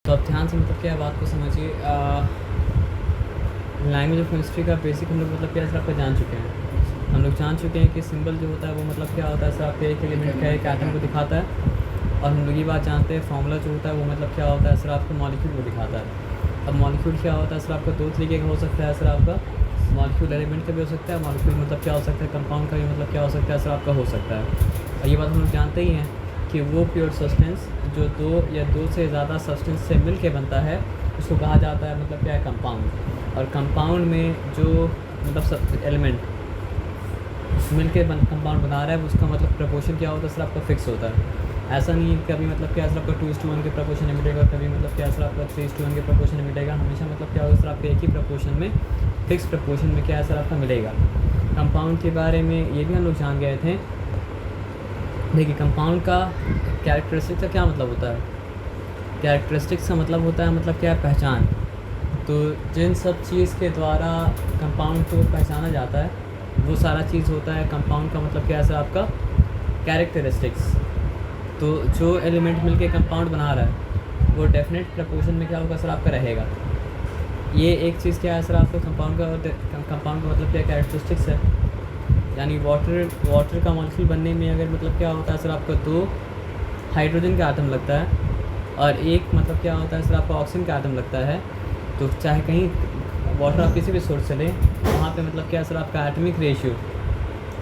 तो अब ध्यान से मतलब क्या है बात को समझिए। लैंग्वेज ऑफ केमिस्ट्री का बेसिक हम लोग मतलब क्या सर आपका जान चुके हैं। हम लोग जान चुके हैं कि सिंबल जो होता है वो मतलब क्या होता है सर आपके एक एलिमेंट का एक एटम को दिखाता है। और हम लोग ये बात जानते हैं फार्मूला जो होता है वो मतलब क्या होता है सर आपको मॉलिक्यूल को दिखाता है। अब मॉलिक्यूल क्या होता है सर आपका दो तरीके का हो सकता है सर आपका मॉलिक्यूल एलिमेंट का भी हो सकता है, मॉलिक्यूल मतलब क्या हो सकता है कंपाउंड का भी मतलब क्या हो सकता है सर आपका हो सकता है। और ये बात हम लोग जानते ही हैं कि वो प्योर सब्सटेंस जो दो या दो से ज़्यादा सब्सटेंस से मिल के बनता है उसको कहा जाता है मतलब क्या है कंपाउंड। और कंपाउंड में जो मतलब सब एलिमेंट मिल के कंपाउंड बना रहा है उसका मतलब प्रपोर्शन क्या होता है सर आपका फिक्स होता है। ऐसा नहीं है कभी मतलब क्या सर आपका 2:1 के प्रपोर्शन में मिलेगा, कभी मतलब क्या सर आपका 3:1 के प्रपोर्शन में मिलेगा। हमेशा मतलब क्या होगा सर आपका एक ही प्रपोर्शन में फिक्स प्रपोर्शन में क्या है सर आपका मिलेगा। कंपाउंड के बारे में ये भी हम लोग जान गए थे। देखिए कंपाउंड का कैरेक्टरिस्टिक्स का क्या मतलब होता है। कैरेक्टरिस्टिक्स का मतलब होता है मतलब क्या है पहचान। तो जिन सब चीज़ के द्वारा कंपाउंड को पहचाना जाता है वो सारा चीज़ होता है कंपाउंड का मतलब क्या है सर आपका कैरेक्टरिस्टिक्स। तो जो एलिमेंट मिलके कंपाउंड बना रहा है वो डेफिनेट प्रपोर्शन में क्या होगा सर आपका रहेगा। ये एक चीज़ क्या है सर आपका कंपाउंड का मतलब क्या कैरेक्टरिस्टिक्स है। यानी वाटर का मॉलिक्यूल बनने में अगर मतलब क्या होता है सर आपका दो हाइड्रोजन का आटम लगता है और एक मतलब क्या होता है सर आपका ऑक्सीजन का आटम लगता है। तो चाहे कहीं वाटर आप किसी भी सोर्स से लें वहाँ पे मतलब क्या सर आपका एटॉमिक रेशियो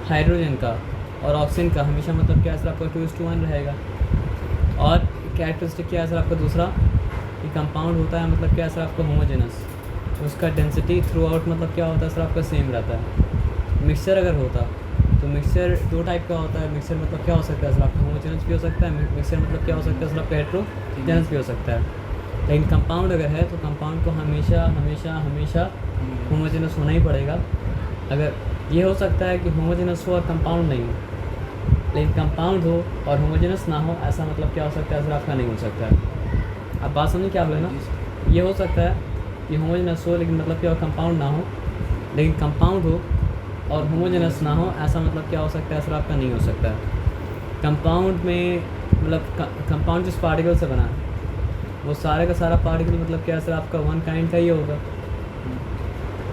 हाइड्रोजन का और ऑक्सीजन का हमेशा मतलब क्या सर आपका 2:1 रहेगा। और कैरेक्टरिस्टिक क्या है सर आपका दूसरा कि कंपाउंड होता है मतलब क्या सर आपका होमोजेनस, उसका डेंसिटी थ्रू आउट मतलब क्या होता है सर आपका सेम रहता है। मिक्सचर अगर होता तो मिक्सचर दो टाइप का होता है। मिक्सचर मतलब क्या हो सकता है सर आपका होमोजेनस भी हो सकता है, मिक्सचर मतलब क्या हो सकता है सर आपका हेटेरोजेनस भी हो सकता है। लेकिन कंपाउंड अगर है तो कंपाउंड को हमेशा हमेशा हमेशा होमोजेनस होना ही पड़ेगा। अगर ये हो सकता है कि होमोजेनस हो और कंपाउंड नहीं हो, लेकिन कंपाउंड हो और होमोजेनस ना हो ऐसा मतलब क्या हो सकता है सर आपका नहीं हो सकता है। अब बात समझे क्या बोले ना। ये हो सकता है कि होमोजेनस हो लेकिन मतलब क्या हो कंपाउंड ना हो, लेकिन कंपाउंड हो और होमोजेनस ना हो ऐसा मतलब क्या हो सकता है सर आपका नहीं हो सकता है। कंपाउंड में मतलब कंपाउंड जिस पार्टिकल से बना है वो सारे का सारा पार्टिकल मतलब क्या सर आपका वन काइंड का ही होगा।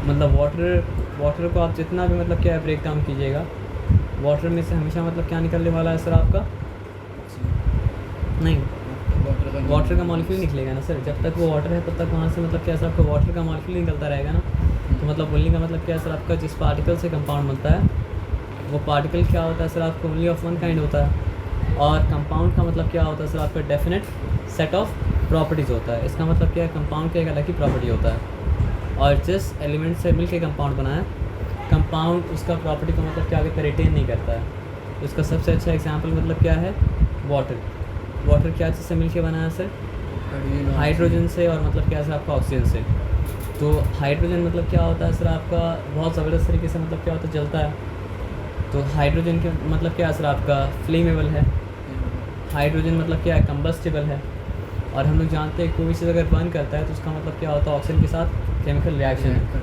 मतलब वाटर को आप जितना भी मतलब क्या ब्रेक डाउन कीजिएगा वाटर में से हमेशा मतलब क्या निकलने वाला है सर आपका नहीं वाटर का मॉलिक्यूल निकलेगा ना सर। जब तक वो वाटर है तब तक वहाँ से मतलब क्या सर आपका वाटर का मॉलिक्यूल निकलता रहेगा ना। तो मतलब बोलने का मतलब क्या है सर आपका जिस पार्टिकल से कंपाउंड बनता है वो पार्टिकल क्या होता है सर आपको ओनली ऑफ वन काइंड होता है। और कंपाउंड का मतलब क्या होता है सर आपका डेफिनेट सेट ऑफ प्रॉपर्टीज़ होता है। इसका मतलब क्या है कंपाउंड का एक अलग ही प्रॉपर्टी होता है। और जिस एलिमेंट से मिल के कंपाउंड बना है कंपाउंड उसका प्रॉपर्टी को मतलब क्या आगे रिटेन नहीं करता है। उसका सबसे अच्छा एग्जांपल मतलब क्या है वाटर क्या चीज़ से मिल के बना है सर हाइड्रोजन से और मतलब क्या सर आपका ऑक्सीजन से। तो हाइड्रोजन मतलब क्या होता है सर आपका बहुत ज़बरदस्त तरीके से मतलब क्या होता है जलता है। तो हाइड्रोजन के मतलब क्या सर आपका फ्लेमेबल है। हाइड्रोजन मतलब क्या है कंबस्टिबल है। और हम लोग जानते हैं कोई भी चीज़ अगर बर्न करता है तो उसका मतलब क्या होता है ऑक्सीजन के साथ केमिकल रिएक्शन है।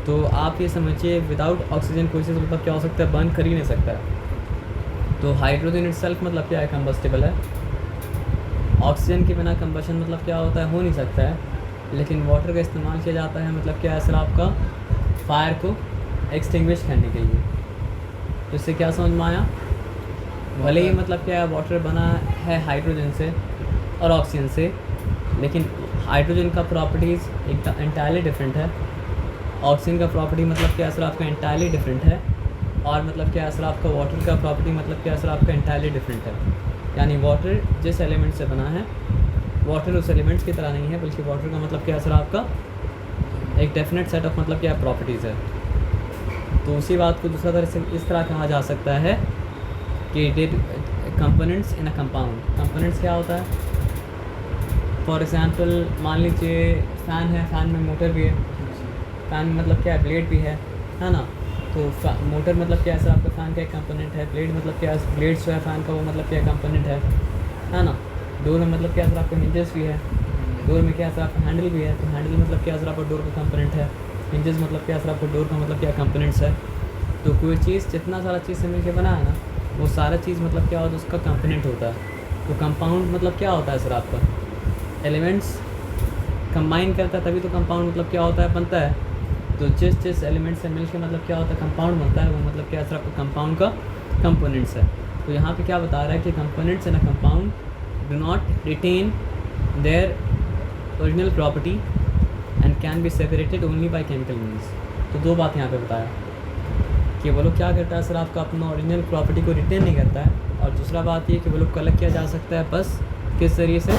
तो आप ये समझिए विदाउट ऑक्सीजन कोई चीज़ मतलब क्या हो सकता है बर्न कर ही नहीं सकता है। तो हाइड्रोजन इटसेल्फ मतलब क्या है कंबस्टिबल है। ऑक्सीजन के बिना कंबशन मतलब क्या होता है हो नहीं सकता है। लेकिन वाटर का इस्तेमाल किया जाता है मतलब क्या है सर आपका फायर को एक्सटिंग्विश करने के लिए। तो इससे क्या समझ में आया। भले ही मतलब क्या है वाटर बना है हाइड्रोजन से और ऑक्सीजन से, लेकिन हाइड्रोजन का प्रॉपर्टीज़ एक एंटायरली डिफरेंट है। ऑक्सीजन का प्रॉपर्टी मतलब क्या सर आपका एंटायरली डिफरेंट है। और मतलब क्या सर आपका वाटर का प्रॉपर्टी मतलब क्या सर आपका एंटायरली डिफरेंट है। यानी वाटर जिस एलिमेंट से बना है वाटर उस एलिमेंट्स की तरह नहीं है, बल्कि वाटर का मतलब क्या सर आपका एक डेफिनेट सेट ऑफ मतलब क्या प्रॉपर्टीज़ है। तो उसी बात को दूसरा तरह से इस तरह कहा जा सकता है कि components in a compound. Components क्या होता है फॉर एग्ज़ाम्पल मान लीजिए फ़ैन है, फ़ैन में मोटर भी है, फ़ैन में मतलब क्या है ब्लेड भी है ना। तो मोटर मतलब क्या है सर आपका फ़ैन का एक कंपोनेंट है। ब्लेड मतलब क्या है ब्लेड जो है फ़ैन का वो मतलब क्या कंपोनेंट है ना। डोर में मतलब क्या सर आपका हिंजेस भी है, डोर में क्या सर आपका हैंडल भी है। तो हैंडल मतलब क्या सर आपका डोर का कंपोनेंट है, हिंजेस मतलब क्या सर आपका डोर का मतलब क्या कंपोनेंट्स है। तो कोई चीज़ जितना सारा चीज़ से मिलकर बना है ना वो सारा चीज़ मतलब क्या होता है उसका कंपोनेंट होता है। तो कंपाउंड मतलब क्या होता है सर आपका एलिमेंट्स कंबाइन करता है तभी तो कंपाउंड मतलब क्या होता है, बनता है। तो जिस एलिमेंट से मिलकर मतलब क्या होता है कंपाउंड बनता है, वो मतलब क्या सिर्फ कंपाउंड का कंपोनेंट्स है। तो यहाँ पे क्या बता रहा है कि components in a compound do not retain their original property and can be separated only by chemical means. तो दो बात यहाँ पे बताया कि वो लोग क्या करता है सर, आपका अपना ओरिजिनल प्रॉपर्टी को रिटेन नहीं करता है, और दूसरा बात ये कि वो लोग को अलग किया जा सकता है बस किस ज़रिए से,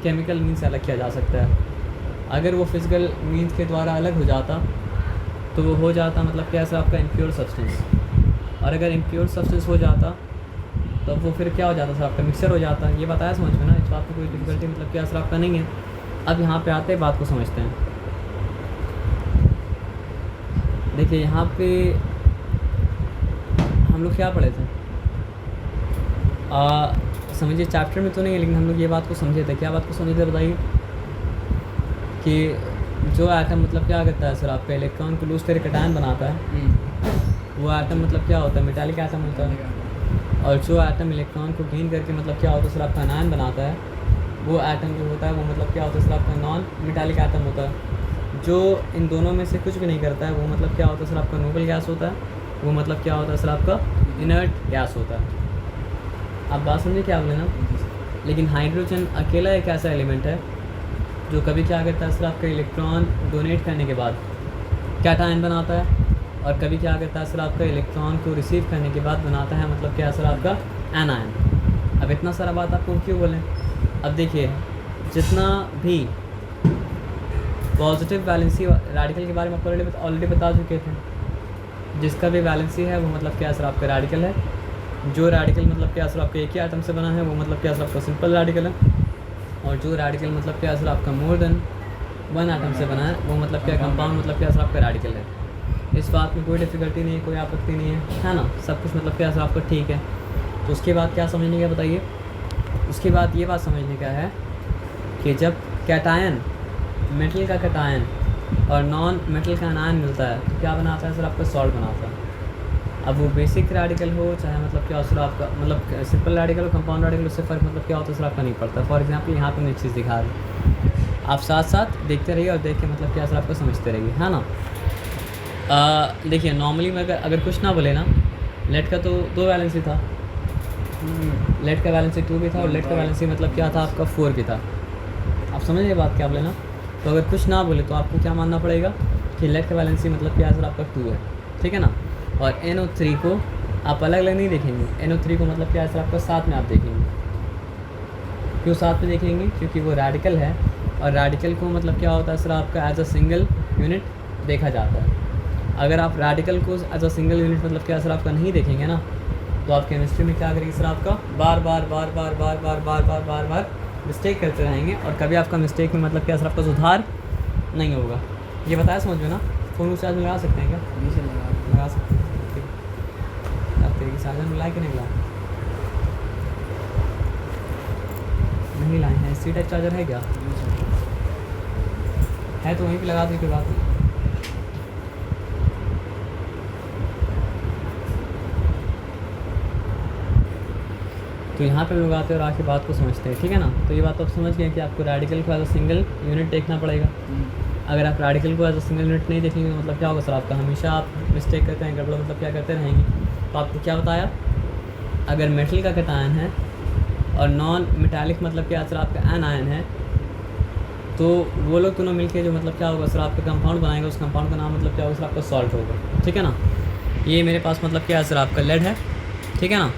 केमिकल मीन्स से अलग किया जा सकता है। अगर वो फिजिकल मीन्स के द्वारा अलग हो जाता तो वो हो जाता मतलब क्या सर आपका इम्प्योर सब्सटेंस, और अगर इम्प्योर सब्सटेंस हो जाता तो वो फिर क्या हो जाता सर आपका मिक्सचर हो जाता। ये बताया समझ में ना, इस बात में कोई डिफिकल्टी मतलब क्या सर आपका नहीं है। अब यहाँ पे आते हैं, बात को समझते हैं। देखिए यहाँ पे हम लोग क्या पढ़े थे, समझिए चैप्टर में तो नहीं है लेकिन हम लोग ये बात को समझे थे। क्या बात को समझे थे बताइए, कि जो एटम मतलब क्या करता है सर आपका इलेक्ट्रॉन को लूज करके कैटायन बनाता है, वो एटम मतलब क्या होता है, मेटालिक एटम होता है। और जो एटम इलेक्ट्रॉन को गेन करके मतलब क्या होता है सर आपका आयन बनाता है, वो एटम जो होता है वो मतलब क्या होता है सर आपका नॉन मेटालिक एटम होता है। जो इन दोनों में से कुछ भी नहीं करता है वो मतलब क्या होता है सर आपका नोबल गैस होता है, वो मतलब क्या होता है सर आपका इनर्ट गैस होता है। आप बात समझिए क्या बोले ना। लेकिन हाइड्रोजन अकेला एक ऐसा एलिमेंट है जो कभी क्या करता है सर आपका इलेक्ट्रॉन डोनेट करने के बाद कैटायन बनाता है, और कभी क्या करता है सर आपका इलेक्ट्रॉन को रिसीव करने के बाद बनाता है मतलब क्या सर आपका एनायन। अब इतना सारा बात आपको क्यों बोलें, अब देखिए जितना भी पॉजिटिव वैलेंसी रेडिकल के बारे में आपको ऑलरेडी बता चुके थे, जिसका भी वैलेंसी है वो मतलब क्या सर आपका रेडिकल है। जो रेडिकल मतलब क्या सर आपका एक ही एटम से बना है वो मतलब क्या सर आपका सिंपल रेडिकल है, और जो रेडिकल मतलब क्या सर आपका मोर देन वन एटम से बना है वो मतलब क्या कंपाउंड मतलब क्या सर आपका रेडिकल है। इस बात में कोई डिफ़िकल्टी नहीं है, कोई आपत्ति नहीं है ना, सब कुछ मतलब क्या सर आपका ठीक है। तो उसके बाद क्या समझने का बताइए, उसके बाद ये बात समझने का है कि जब कैटायन मेटल का कैटायन और नॉन मेटल का आयन मिलता है तो क्या बनाता है सर आपका सॉल्ट बनाता है। अब वो बेसिक रेडिकल हो चाहे मतलब क्या सर आपका मतलब सिंपल रेडिकल हो कंपाउंड रेडिकल, उससे फ़र्क मतलब क्या होता है सर आपका नहीं पड़ता। फॉर एग्जांपल यहाँ पे मैं चीज़ दिखा रही, आप साथ साथ देखते रहिए और देख के मतलब क्या सर आपका समझते रहिए, है ना। देखिए नॉर्मली मैं अगर कुछ ना बोले ना, लेड का तो 2 वैलेंसी था, लेड का वैलेंसी 2 भी था, और लेड का वैलेंसी मतलब क्या था आपका 4 भी था। आप समझ ये बात क्या बोले ना। तो अगर कुछ ना बोले तो आपको क्या मानना पड़ेगा कि लेड का वैलेंसी मतलब क्या सर आपका 2 है, ठीक है ना। और NO3 को आप अलग अलग नहीं देखेंगे, NO3 को मतलब क्या सर आपका साथ में आप देखेंगे। क्यों साथ में देखेंगे, क्योंकि वो रेडिकल है, और रेडिकल को मतलब क्या होता है सर आपका एज अ सिंगल यूनिट देखा जाता है। अगर आप रेडिकल को एज अ सिंगल यूनिट मतलब क्या सर आपका नहीं देखेंगे ना, तो आप केमिस्ट्री में क्या करेंगे सर आपका बार बार मिस्टेक करते रहेंगे, और कभी आपका मिस्टेक में मतलब क्या सर आपका सुधार नहीं होगा। ये बताया समझ में ना। फ़ोन चार्ज में लगा सकते हैं क्या, लगा सकते हैं, ठीक। आप तेरे की चार्जर में लाए कि नहीं लाए, नहीं लाए हैं। सी टाइप चार्जर है क्या, है तो वहीं पे लगा दे, कोई बात नहीं। तो यहाँ पे लोग आते हैं और आके बात को समझते हैं, ठीक है ना। तो ये बात आप समझ गए कि आपको रेडिकल को एज अ सिंगल यूनिट देखना पड़ेगा। अगर आप रेडिकल को एज अ सिंगल यूनिट नहीं देखेंगे तो मतलब क्या होगा सर आपका, हमेशा आप मिस्टेक करते हैं, गड़बड़ मतलब क्या करते रहेंगे। तो आपको क्या बताया, अगर मेटल का कैटायन है और नॉन मेटालिक मतलब क्या सर आपका एनायन है, तो वो लोग दोनों मिलके जो मतलब क्या होगा सर आपका कंपाउंड बनाएंगे, उस कंपाउंड का नाम मतलब क्या होगा सर आपका सॉल्ट होगा, ठीक है ना। ये मेरे पास मतलब क्या है सर आपका लेड है, ठीक है ना,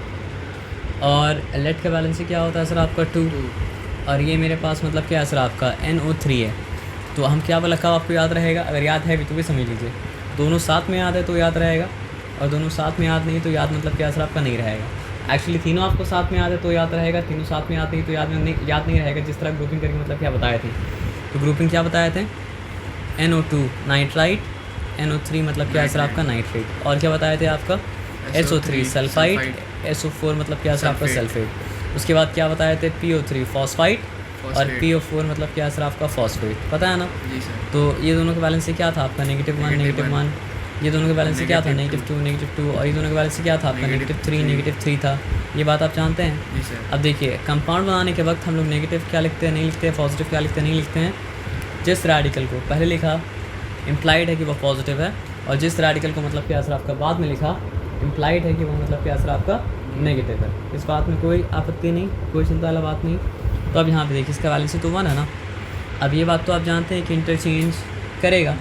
और लेड का वैलेंसी क्या होता है सर आपका 2, और ये मेरे पास मतलब क्या है सर आपका NO3 है। तो हम क्या बोला कब आपको याद रहेगा, अगर याद है भी तो भी समझ लीजिए, दोनों साथ में याद है तो याद रहेगा, और दोनों साथ में याद नहीं तो याद मतलब क्या सर आपका नहीं रहेगा। एक्चुअली तीनों आपको साथ में याद है तो याद रहेगा, तीनों साथ में याद नहीं तो याद नहीं रहेगा। जिस तरह ग्रुपिंग करके मतलब क्या बताए थे, तो ग्रुपिंग क्या बताए थे, NO2 नाइट्राइट, NO3 मतलब क्या सर आपका नाइट्रेट, और क्या बताए थे आपका SO3 सल्फाइड, SO4 मतलब क्या सर आपका सल्फेट। उसके बाद क्या बताए थे PO3 फॉस्फाइड, और PO4 मतलब क्या सर आपका फॉस्फेट, पता है ना। तो ये दोनों का बैलेंस क्या था आपका -1, ये दोनों का बैलेंस क्या था -2, और ये दोनों का बैलेंस क्या था आपका -3 था। ये बात आप जानते हैं। अब देखिए कंपाउंड बनाने के वक्त हम लोग नेगेटिव क्या लिखते हैं, नहीं लिखते हैं, पॉजिटिव क्या लिखते हैं, नहीं लिखते हैं। जिस रेडिकल को पहले लिखा इम्प्लाइड है कि वो पॉजिटिव है, और जिस रेडिकल को मतलब क्या सर आपका बाद में लिखा इम्प्लाइड है कि वो मतलब क्या सर आपका नेगेटिव है। इस बात में कोई आपत्ति नहीं, कोई चिंता वाला बात नहीं। तो अब यहाँ पे देखिए इसका वैलेंसी तो 1 है ना। अब ये बात तो आप जानते हैं कि इंटरचेंज करेगा,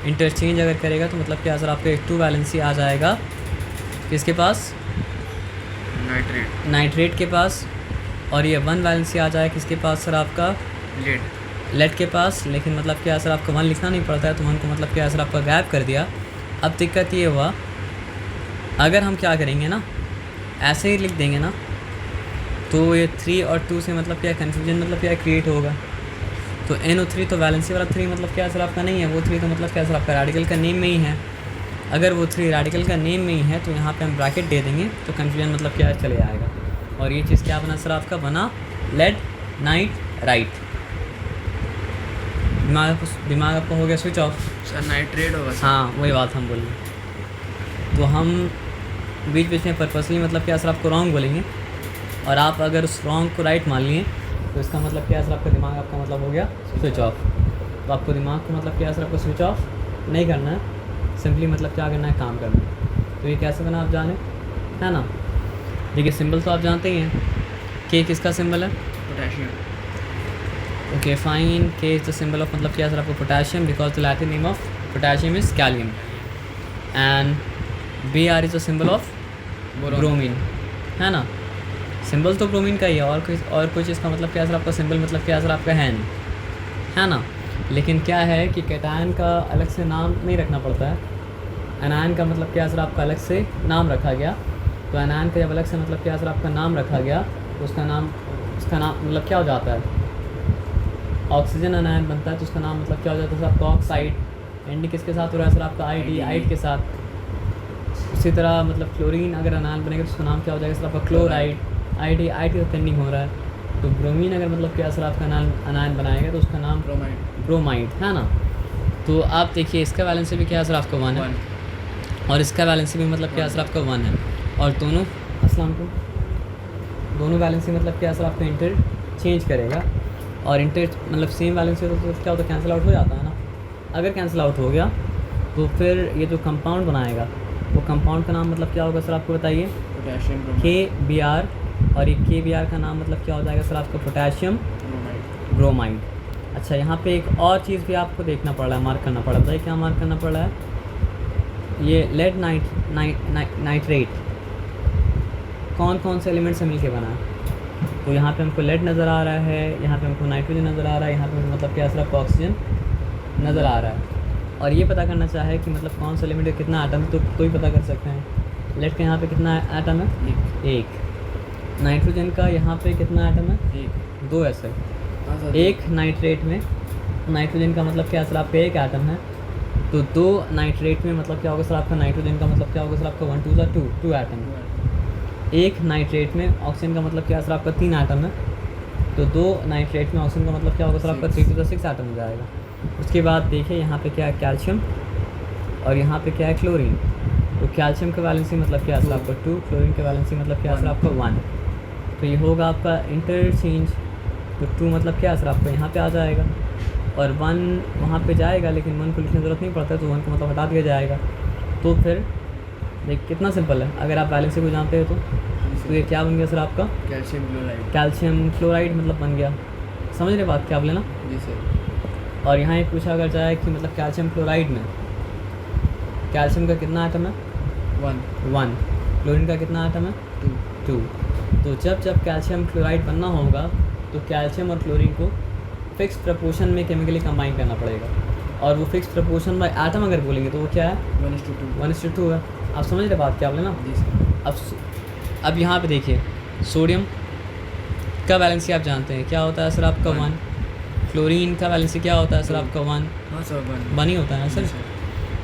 इंटरचेंज अगर करेगा तो मतलब क्या सर आपका एक 2 वैलेंसी आ जाएगा किसके पास, नाइट्रेट के पास, और ये 1 वैलेंसी आ जाएगा किसके पास सर आपका, लेड के पास। लेकिन मतलब क्या सर आपका 1 लिखना नहीं पड़ता है, तो 1 को मतलब क्या सर आपका गायब कर दिया। अब दिक्कत ये हुआ, अगर हम क्या करेंगे ना, ऐसे ही लिख देंगे ना, तो ये 3 और 2 से मतलब क्या कन्फ्यूजन मतलब क्या क्रिएट होगा। तो NO3 तो वैलेंसी वाला 3 मतलब क्या सर आपका नहीं है, वो 3 तो मतलब क्या सर आपका रेडिकल का नेम में ही है। अगर वो 3 रेडिकल का नेम में ही है तो यहाँ पे हम ब्रैकेट दे देंगे, तो कन्फ्यूजन मतलब क्या चले आएगा। और ये चीज़ क्या बना सर आपका, बना लेड नाइट राइट। दिमाग आपका हो गया स्विच ऑफ सर, नाइट्रेट होगा सर। हाँ वही बात हम बोल रहे हैं। तो हम बीच बीच में पर्पसली मतलब क्या सर आपको रॉन्ग बोलेंगे, और आप अगर उस रॉन्ग को राइट मान लिए तो इसका मतलब क्या सर आपका दिमाग आपका मतलब हो गया स्विच ऑफ। तो आपको दिमाग को मतलब क्या सर आपको स्विच ऑफ नहीं करना है, सिंपली मतलब क्या करना है, काम करना है। तो ये कैसे बना आप जाने, है ना। देखिए सिंबल तो आप जानते ही हैं, के किसका सिंबल है, potassium. Okay fine, K is the symbol of मतलब क्या सर आपको potassium, because the Latin name of potassium is kalium, and Br is the symbol of bromine, है ना। सिंबल तो ब्रोमीन का ही है, और कोई चीज़ का मतलब क्या सर आपका सिंबल मतलब क्या सर आपका है नहीं, है ना। लेकिन क्या है कि कैटायन का अलग से नाम नहीं रखना पड़ता है, एनायन का मतलब क्या सर आपका अलग से नाम रखा गया। तो एनायन का जब अलग से मतलब क्या सर आपका नाम रखा गया तो उसका नाम मतलब क्या हो जाता है, ऑक्सीजन एनायन बनता है तो उसका नाम मतलब क्या हो जाता है सर आपका ऑक्साइड। एंड किसके साथ हो रहा है सर आपका आइड के साथ। उसी तरह मतलब क्लोरीन अगर एनायन बनेगा तो उसका नाम क्या हो जाएगा सर आपका क्लोराइड। आइड का पेंडिंग हो रहा है। तो ब्रोमीन अगर मतलब क्या सर आपका एनायन बनाएगा तो उसका नाम ब्रोमाइड, है ना। तो आप देखिए इसका वैलेंसी भी क्या सर आपका 1 है, और इसका वैलेंसी भी मतलब क्या सर आपका 1 है, और दोनों अस्सलाम को दोनों वैलेंसी मतलब क्या सर आपका इंटर चेंज करेगा। और इंटर मतलब सेम वैलेंसी तो क्या होता है, कैंसिल आउट हो जाता है ना। अगर कैंसिल आउट हो गया तो फिर ये जो कंपाउंड बनाएगा वो कंपाउंड का नाम मतलब क्या होगा सर आपको बताइए, पोटेशियम KBr, और ये KBr का नाम मतलब क्या हो जाएगा सर आपका पोटेशियम ब्रोमाइड। अच्छा यहाँ पे एक और चीज़ भी आपको देखना पड़ रहा है, मार्क करना पड़ रहा है। क्या मार्क करना पड़ रहा है, ये लेड नाइट्रेट कौन कौन से एलिमेंट से मिलके बना है। तो यहाँ पे हमको लेड नज़र आ रहा है, यहाँ पे हमको नाइट्रोजन नज़र आ रहा है, यहाँ पे मतलब क्या सर आपका ऑक्सीजन नज़र आ रहा है। और ये पता करना चाहे कि मतलब कौन सा एलिमेंट का कितना एटम, तो ही पता कर सकते हैं। लेड का यहाँ पे कितना एटम है, एक। नाइट्रोजन का यहाँ पे कितना एटम है, 2 ऐसे। एक नाइट्रेट में नाइट्रोजन का मतलब क्या सर आपका 1 एटम है, तो 2 नाइट्रेट में मतलब क्या होगा सर आपका नाइट्रोजन का मतलब क्या होगा सर आपका 1 2 2 एटम। एक नाइट्रेट में ऑक्सीजन का मतलब क्या सर आपका 3 एटम है, तो 2 नाइट्रेट में ऑक्सीजन का मतलब क्या होगा सर आपका 3 to 6 एटम हो जाएगा। उसके बाद देखिए यहाँ पे क्या है कैल्शियम, और यहाँ पे क्या है क्लोरीन। तो कैल्शियम का वैलेंसी मतलब क्या सर आपका 2, क्लोरीन का वैलेंसी मतलब क्या सर आपका 1। तो ये होगा आपका इंटरचेंज। तो 2 मतलब क्या सर आपका यहाँ पे आ जाएगा, और 1 वहाँ पे जाएगा, लेकिन 1 को लिखने की ज़रूरत नहीं पड़ता, तो 1 को मतलब हटा दिया जाएगा। तो फिर देख कितना सिंपल है, अगर आप वैलेंसी को जानते हो तो ये क्या बन गया सर आपका, कैल्शियम क्लोराइड मतलब बन गया। समझ रहे बात क्या आप लेना जी सर। और यहाँ एक पूछा अगर जाए कि मतलब कैल्शियम क्लोराइड में कैल्शियम का कितना आइटम है, 1। क्लोरीन का कितना आइटम है, 2। तो जब कैल्शियम क्लोराइड बनना होगा तो कैल्शियम और क्लोरीन को फिक्स प्रपोर्शन में केमिकली कंबाइन करना पड़ेगा। और वो फिक्स प्रपोर्शन बाय एटम अगर बोलेंगे तो वो क्या है, 1:2 है। आप समझ रहे बात क्या आप लेना जी सर। अब यहाँ पे देखिए सोडियम का वैलेंसी आप जानते हैं क्या होता है सर आपका 1। क्लोरीन का वैलेंसी क्या होता है सर आपका 1। हाँ सर, 1 ही होता है सर।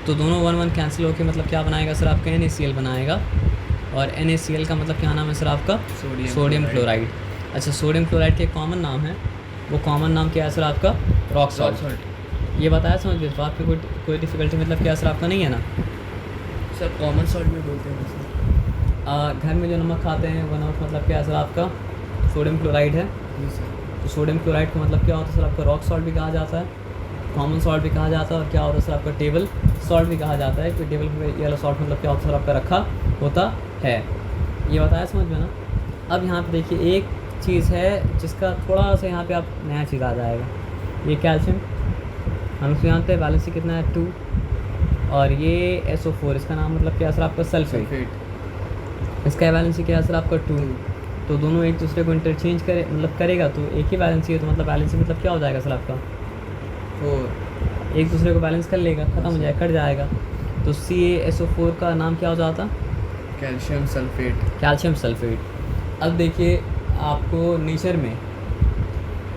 तो दोनों 1 कैंसिल होकर मतलब क्या बनाएगा सर आपका NaCl बनाएगा। और NaCl का मतलब क्या नाम है सर आपका, सोडियम क्लोराइड। अच्छा सोडियम क्लोराइड के कॉमन नाम है, वो कॉमन नाम क्या है सर आपका, रॉक सॉल्ट। ये बताया समझ इस बात पे कोई डिफ़िकल्टी मतलब क्या सर आपका नहीं है ना सर। कॉमन सॉल्ट में बोलते हैं सर। घर में जो नमक खाते हैं वो नमक मतलब क्या है सर आपका, सोडियम क्लोराइड है। जी सर। तो सोडियम क्लोराइड का मतलब क्या होता है सर आपका, रॉक सॉल्ट भी कहा जाता है। कॉमन सॉल्ट भी कहा जाता है, और क्या होता है सर आपका टेबल सॉल्ट भी कहा जाता है, कि टेबल पे ये वाला सॉल्ट मतलब क्या होता है सर आपका रखा होता है। ये बताया समझ में ना। अब यहाँ पे देखिए एक चीज़ है जिसका थोड़ा सा यहाँ पे आप नया चीज़ आ जाएगा, ये कैल्शियम हम लोग जानते हैं बैलेंसी कितना है 2, और ये SO4 इसका नाम मतलब क्या है सर आपका सल्फेट, सल्फेट। इसका बैलेंसी क्या है सर आपका 2। तो दोनों एक दूसरे को इंटरचेंज करे मतलब करेगा तो एक ही बैलेंसी है, तो मतलब बैलेंसी मतलब क्या हो जाएगा सर आपका 4 एक दूसरे को बैलेंस कर लेगा, ख़त्म हो जाएगा, कट जाएगा। तो CaSO4 का नाम क्या हो जाता, कैल्शियम सल्फेट। Calcium sulphate. अब देखिए आपको नेचर में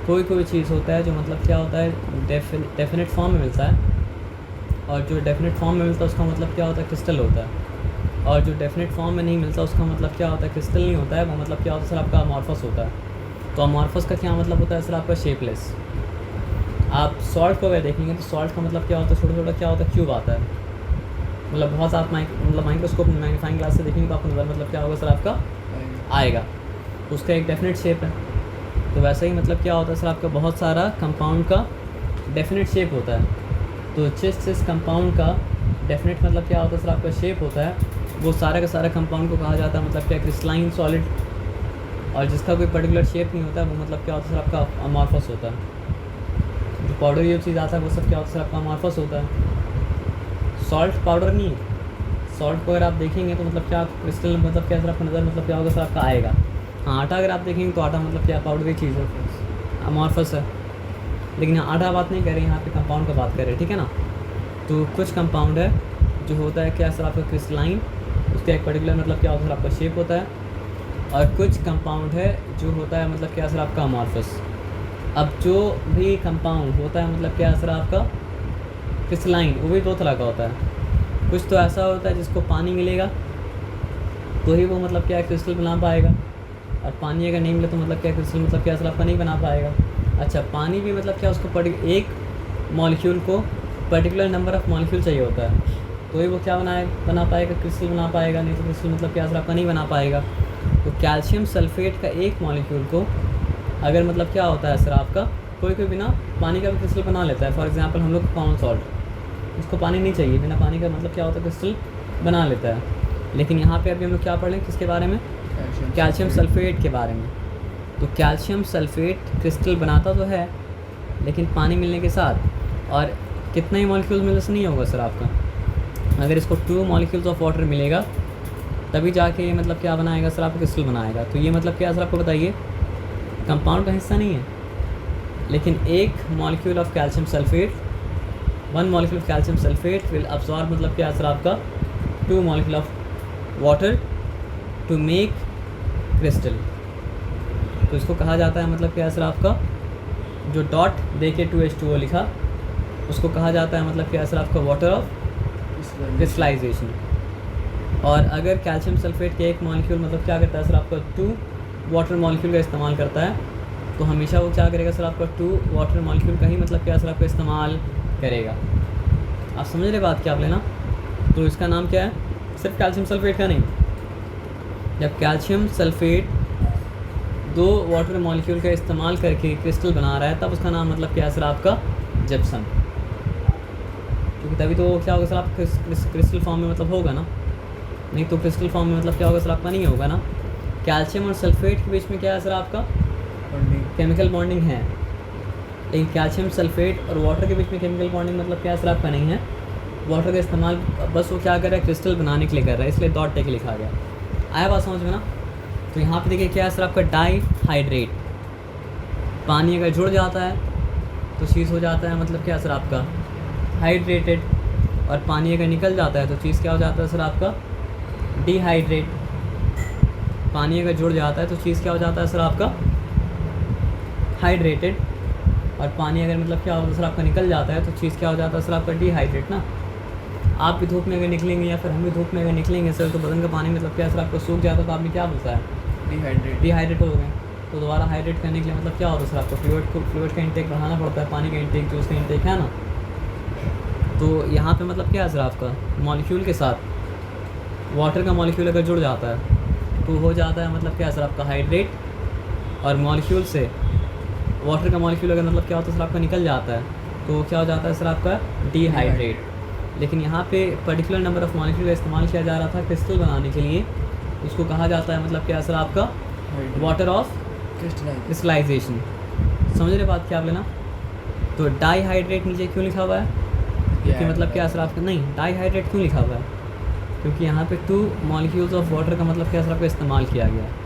कोई चीज़ होता है जो मतलब क्या होता है डेफिनेट फॉर्म में मिलता है, और जो डेफिनेट फॉर्म में मिलता है उसका मतलब क्या होता है क्रिस्टल होता है, और जो डेफिनेट फॉर्म में नहीं मिलता उसका मतलब क्या होता है क्रिस्टल नहीं होता है, वो मतलब क्या होता है सर आपका अमॉर्फस होता है। तो अमॉर्फस का क्या मतलब होता है सर आपका शेपलेस। आप सॉल्ट को अगर देखेंगे तो सॉल्ट का मतलब क्या होता है छोटा क्या होता है क्यूब आता है, मतलब बहुत आप माइक्रोस्कोप मैग्नीफाइंग ग्लास से देखेंगे तो आपको नज़र मतलब क्या होगा सर आपका आएगा, उसका एक डेफिनेट शेप है। तो वैसे ही मतलब क्या होता है सर आपका बहुत सारा कंपाउंड का डेफिनेट शेप होता है। तो जिस कंपाउंड का डेफिनेट मतलब क्या होता है सर आपका शेप होता है, वो सारा का सारा कंपाउंड को कहा जाता है मतलब क्या क्रिस्टलाइन सॉलिड, और जिसका कोई पर्टिकुलर शेप नहीं होता है वो मतलब क्या होता है सर आपका अमॉर्फस होता है। जो पाउडर ये चीज़ आता है वो सब क्या होता है सर आपका अमॉर्फस होता है। सॉल्ट पाउडर नहीं है, सॉल्ट को अगर आप देखेंगे तो मतलब क्या क्रिस्टल मतलब क्या सर आपका नज़र मतलब क्या होगा सर आपका आएगा। हाँ आटा अगर आप देखेंगे तो आटा मतलब क्या पाउडर की चीज़ है, अमॉर्फस है। लेकिन यहाँ आटा बात नहीं कर रहे, यहाँ पे कंपाउंड का बात कर रहे हैं, ठीक है ना। तो कुछ कंपाउंड है जो होता है क्या सर आपका क्रिस्टलाइन, उसका एक पर्टिकुलर मतलब क्या होता है सर आपका शेप होता है, और कुछ कंपाउंड है जो होता है मतलब क्या सर आपका अमॉर्फस। अब जो भी कंपाउंड होता है मतलब क्या सर आपका क्रिस्टलाइन, वो भी दो तरह का होता है। कुछ तो ऐसा होता है जिसको पानी मिलेगा तो ही वो मतलब क्या क्रिस्टल बना पाएगा, और पानी अगर नहीं मिले तो मतलब क्या क्रिस्टल मतलब क्या सर आपका नहीं बना पाएगा। अच्छा पानी भी मतलब क्या उसको एक मॉलिक्यूल को पर्टिकुलर नंबर ऑफ़ मॉलिक्यूल चाहिए होता है तो ही वो क्या बना पाएगा क्रिस्टल बना पाएगा, नहीं तो क्रिस्टल मतलब क्या सर आपका नहीं बना पाएगा। तो कैल्शियम सल्फेट का एक मॉलिक्यूल को अगर मतलब क्या होता है सर आपका कोई बिना पानी का भी क्रिस्टल बना लेता है। फॉर एग्जांपल हम लोग कॉमन सॉल्ट, उसको पानी नहीं चाहिए, बिना पानी का मतलब क्या होता है क्रिस्टल बना लेता है। लेकिन यहाँ पे अभी हम लोग क्या पढ़ रहे हैं किसके बारे में, कैल्शियम सल्फेट के बारे में। तो कैल्शियम सल्फेट क्रिस्टल बनाता तो है लेकिन पानी मिलने के साथ, और कितना ही मॉलिक्यूल्स मिलने से नहीं होगा सर आपका। अगर इसको 2 मॉलिक्यूल्स ऑफ वाटर मिलेगा तभी जाके ये मतलब क्या बनाएगा सर आपका क्रिस्टल बनाएगा। तो ये मतलब क्या सर आपको बताइए कंपाउंड का हिस्सा नहीं है, लेकिन एक molecule of calcium sulphate 1 molecule of calcium sulphate will absorb मतलब क्या सर आपका 2 molecule of water to make crystal. तो इसको कहा जाता है मतलब क्या सर आपका जो डॉट दे के 2H2O लिखा उसको कहा जाता है मतलब क्या सर आपका वाटर ऑफ क्रिस्टलाइजेशन। और अगर कैल्शियम सल्फेट के एक मॉलिक्यूल मतलब क्या करता है सर आपका 2 वाटर मॉलिक्यूल का इस्तेमाल करता है, तो हमेशा वो क्या करेगा सर आपका 2 वाटर मॉलिक्यूल का ही मतलब क्या सर आपका इस्तेमाल करेगा। आप समझ रहे बात क्या आप लेना। तो इसका नाम क्या है, सिर्फ कैल्शियम सल्फेट का नहीं, जब कैल्शियम सल्फेट 2 वाटर मॉलिक्यूल का इस्तेमाल करके क्रिस्टल बना रहा है तब उसका नाम मतलब क्या है सर आपका जिप्सम। क्योंकि तभी तो क्या होगा सर आप क्रिस्टल फॉर्म में मतलब होगा ना, नहीं तो क्रिस्टल फॉर्म में मतलब क्या होगा सर आपका नहीं होगा ना। कैल्शियम और सल्फेट के बीच में क्या है सर आपका केमिकल बॉन्डिंग है, लेकिन कैल्शियम सल्फेट और वाटर के बीच में केमिकल बॉन्डिंग मतलब क्या सर आपका नहीं है। वाटर का इस्तेमाल बस वो क्या कर रहा है क्रिस्टल बनाने के लिए कर रहा है, इसलिए डॉट टेक लिखा गया। आया बात समझ में ना। तो यहाँ पे देखिए क्या है सर आपका डाईहाइड्रेट, पानी अगर जुड़ जाता है तो चीज़ हो जाता है मतलब क्या सर आपका हाइड्रेटेड, और पानी अगर निकल जाता है तो चीज़ क्या हो जाता है सर आपका डिहाइड्रेट। पानी अगर जुड़ जाता है तो चीज़ क्या हो जाता है सर आपका हाइड्रेटेड, और पानी अगर मतलब क्या होता है सर आपका निकल जाता है तो चीज़ क्या हो जाता है सर आपका डिहाइड्रेट ना। आप भी धूप में अगर निकलेंगे या फिर हम भी धूप में अगर निकलेंगे सर तो बदन का पानी मतलब क्या सर आपका सूख जाता है तो आपने क्या बोलता है डिहाइड्रेट हो गए। तो दोबारा हाइड्रेट करने के लिए मतलब क्या होता है सर आपको फ्लूइड का इंटेक बढ़ाना पड़ता है, पानी का इंटेक जो उसका इंटेक है ना। तो यहाँ पे मतलब क्या है सर आपका मॉलिक्यूल के साथ वाटर का मॉलिक्यूल अगर जुड़ जाता है तो हो जाता है मतलब क्या है सर आपका हाइड्रेट, और मॉलिक्यूल से वाटर का मॉलिक्यूल अगर मतलब क्या होता है सर आपका निकल जाता है तो क्या हो जाता है सर आपका डिहाइड्रेट। लेकिन यहाँ पे पर्टिकुलर नंबर ऑफ मॉलिक्यूल का इस्तेमाल किया जा रहा था क्रिस्टल बनाने के लिए, उसको कहा जाता है मतलब क्या सर आपका वाटर ऑफ क्रिस्टलाइजेशन। समझ रहे बात क्या आप लेना। तो डाईहाइड्रेट नीचे क्यों लिखा हुआ है, क्योंकि मतलब क्या सर आपका नहीं डाईहाइड्रेट क्यों लिखा हुआ है, क्योंकि यहाँ पे 2 मॉलिक्यूल्स ऑफ वाटर का मतलब क्या सर आपका इस्तेमाल किया गया है।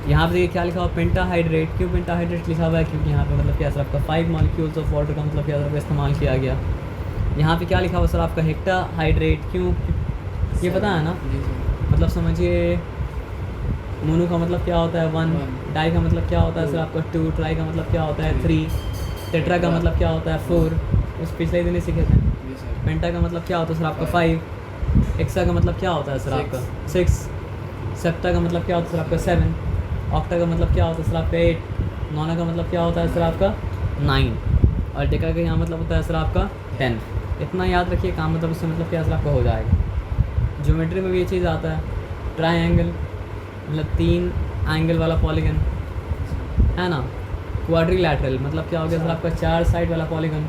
यहाँ पे देखिए क्या लिखा हुआ पेंटाहाइड्रेट, क्यों पेंटाहाइड्रेट लिखा हुआ है, क्योंकि यहाँ पे मतलब क्या सर आपका 5 मॉलिक्यूल्स ऑफ वाटर का मतलब क्या सर आपका इस्तेमाल किया गया। यहाँ पे क्या लिखा हुआ सर आपका हेक्टाहाइड्रेट, क्यों ये पता है ना, जी सर। मतलब समझिए मोनो का मतलब क्या होता है 1, डाई का मतलब क्या होता है सर आपका 2, ट्राई का मतलब क्या होता है 3, टेट्रा का मतलब क्या होता है 4, उस पिछले दिन ही सीखे थे। जी सर। पेंटा का मतलब क्या होता है सर आपका 5, एक्सा का मतलब क्या होता है सर आपका 6, सेप्टा का मतलब क्या होता है सर आपका 7, ऑक्टा का मतलब क्या होता है सर आपका 8, नोना का मतलब क्या होता है सर आपका 9, और डेका का यहाँ मतलब होता है सर आपका 10। इतना याद रखिए काम, मतलब उससे मतलब क्या सर आपका हो जाएगा। ज्योमेट्री में भी ये चीज़ आता है, ट्रायंगल मतलब 3 एंगल वाला पॉलीगन है ना, क्वाड्रिलैटरल मतलब क्या हो गया सर आपका 4 साइड वाला पॉलीगन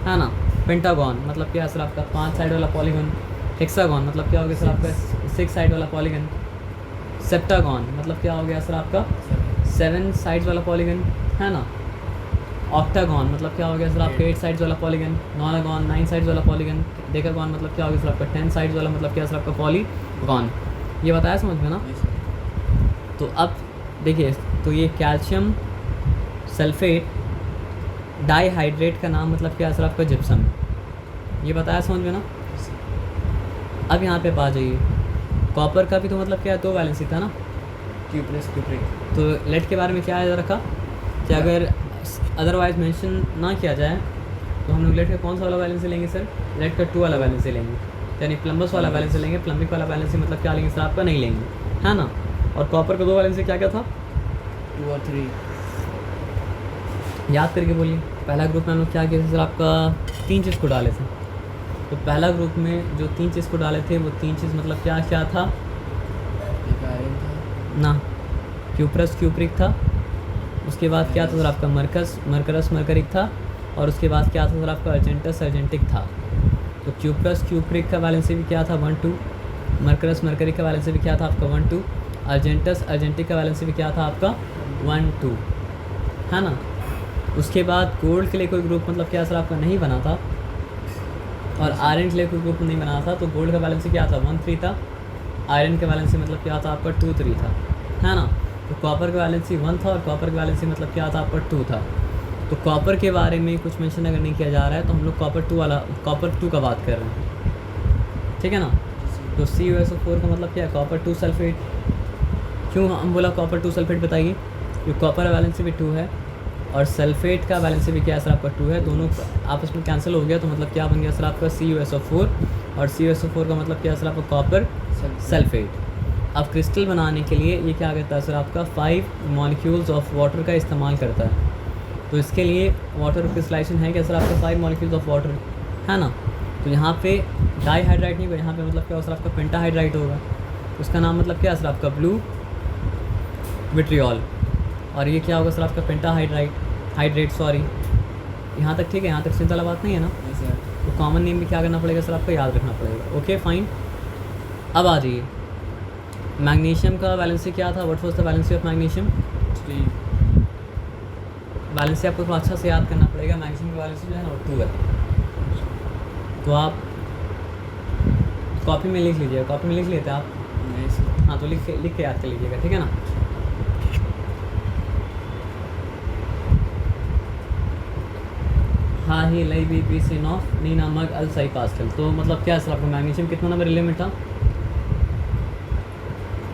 है ना, पेंटागन मतलब क्या है सर आपका 5 साइड वाला पॉलीगन, हेक्सागन मतलब क्या हो गया सर आपका 6 साइड वाला पॉलीगन, सेप्टागन मतलब क्या हो गया सर आपका 7 साइड्स वाला पॉलीगन है ना, ऑक्टागन मतलब क्या हो गया सर आपका 8 साइड्स वाला पॉलीगन, नॉनागन 9 साइड्स वाला पॉलीगन, डेकागन मतलब क्या हो गया सर आपका 10 साइड्स वाला मतलब क्या सर आपका पॉलीगन। ये बताया समझ में ना। जी सर। तो अब देखिए, तो ये कैल्शियम सल्फेट डाईहाइड्रेट का नाम मतलब क्या है सर आपका जिप्सम, ये बताया समझ में ना। अब यहाँ पे आ जाइए, कॉपर का भी तो मतलब क्या है 2 वैलेंसी था ना, क्यूप्रेस क्यूप्रिक। तो लेड के बारे में क्या याद रखा कि अगर अदरवाइज मेंशन ना किया जाए तो हम लोग लेड का कौन सा वाला वैलेंसी लेंगे सर, लेड का 2 वाला वैलेंसी लेंगे, यानी प्लम्बस वाला वैलेंसी लेंगे, प्लम्बिक वाला वैलेंसी मतलब क्या लेंगे सर आपका नहीं लेंगे है ना। और कॉपर का 2 वैलेंसी क्या क्या था 2 और 3। याद करके बोलिए। पहला ग्रुप में हम लोग क्या किया सर आपका 3 चीज़ को डाले थे, तो पहला ग्रुप में जो 3 चीज़ को डाले थे वो 3 चीज़ मतलब क्या क्या था एक आयरन था ना, क्यूप्रस क्यूप्रिक था, उसके बाद क्या था सर आपका मरकरस मरकरिक था, और उसके बाद क्या था सर आपका अर्जेंटस अर्जेंटिक था। तो क्यूप्रस क्यूप्रिक का वैलेंसी भी क्या था 1 2, मरकरस मरकरिक का वैलेंसी भी क्या था आपका 1 2, अर्जेंटस अर्जेंटिक का वैलेंसी भी क्या था आपका 1 2 है ना। उसके बाद गोल्ड के लिए कोई ग्रुप मतलब क्या सर आपका नहीं बना था, और आयरन के लिए कोई ग्रुप नहीं बना था, तो गोल्ड का बैलेंस क्या था 1 3 था, आयरन का बैलेंस मतलब क्या था आपका 2 3 था है ना। तो कॉपर का बैलेंस 1 था, और कॉपर का बैलेंस मतलब क्या था आपका 2 था। तो कॉपर के बारे में कुछ मेंशन अगर नहीं किया जा रहा है तो हम लोग कॉपर 2 का बात कर रहे हैं, ठीक है ना। तो CuSO4 का मतलब क्या है कॉपर 2 सल्फेट। क्यों हम बोला कॉपर 2 सल्फेट बताइए, क्योंकि कॉपर का बैलेंस भी 2 है और सल्फेट का बैलेंस भी क्या सर आपका 2 है, दोनों आपस में कैंसिल हो गया, तो मतलब क्या बन गया सर आपका CuSO4, और CuSO4 का मतलब क्या सर आपका कॉपर सल्फेट। अब क्रिस्टल बनाने के लिए ये क्या करता है सर आपका 5 मॉलिक्यूल्स ऑफ वाटर का इस्तेमाल करता है। तो इसके लिए वाटर क्रिस्टलाइजेशन है क्या सर आपका 5 मॉलिक्यूल्स ऑफ वाटर है ना। तो यहाँ पे डाईहाइड्राइट नहीं होगा, यहाँ पे मतलब क्या होगा सर आपका पेंटाहाइड्राइट होगा, उसका नाम मतलब क्या है सर आपका ब्लू विट्रियोल, और ये क्या होगा सर आपका पेंटाहाइड्रेट सॉरी। यहाँ तक ठीक है, यहाँ तक चिंता वाला बात नहीं है ना। सर। तो कॉमन नेम भी क्या करना पड़ेगा सर आपको याद रखना पड़ेगा। Okay fine. अब आ जाइए, मैग्नीशियम का वैलेंसी क्या था, what was the valency of magnesium 3। Valency आपको थोड़ा अच्छा से याद करना पड़ेगा। मैग्नीशियम का वैलेंसी जो है ना 2 है। तो आप कॉपी में लिख लीजिएगा, कॉपी में लिख लेते हैं आप, नहीं सर। हाँ तो लिख के याद कर लीजिएगा, ठीक है ना। हाँ ही लई बी पी सी नॉफ नी नामक अल सही पास्कल। तो मतलब क्या सर आपका मैग्नीशियम कितना नंबर एलिमेंट था,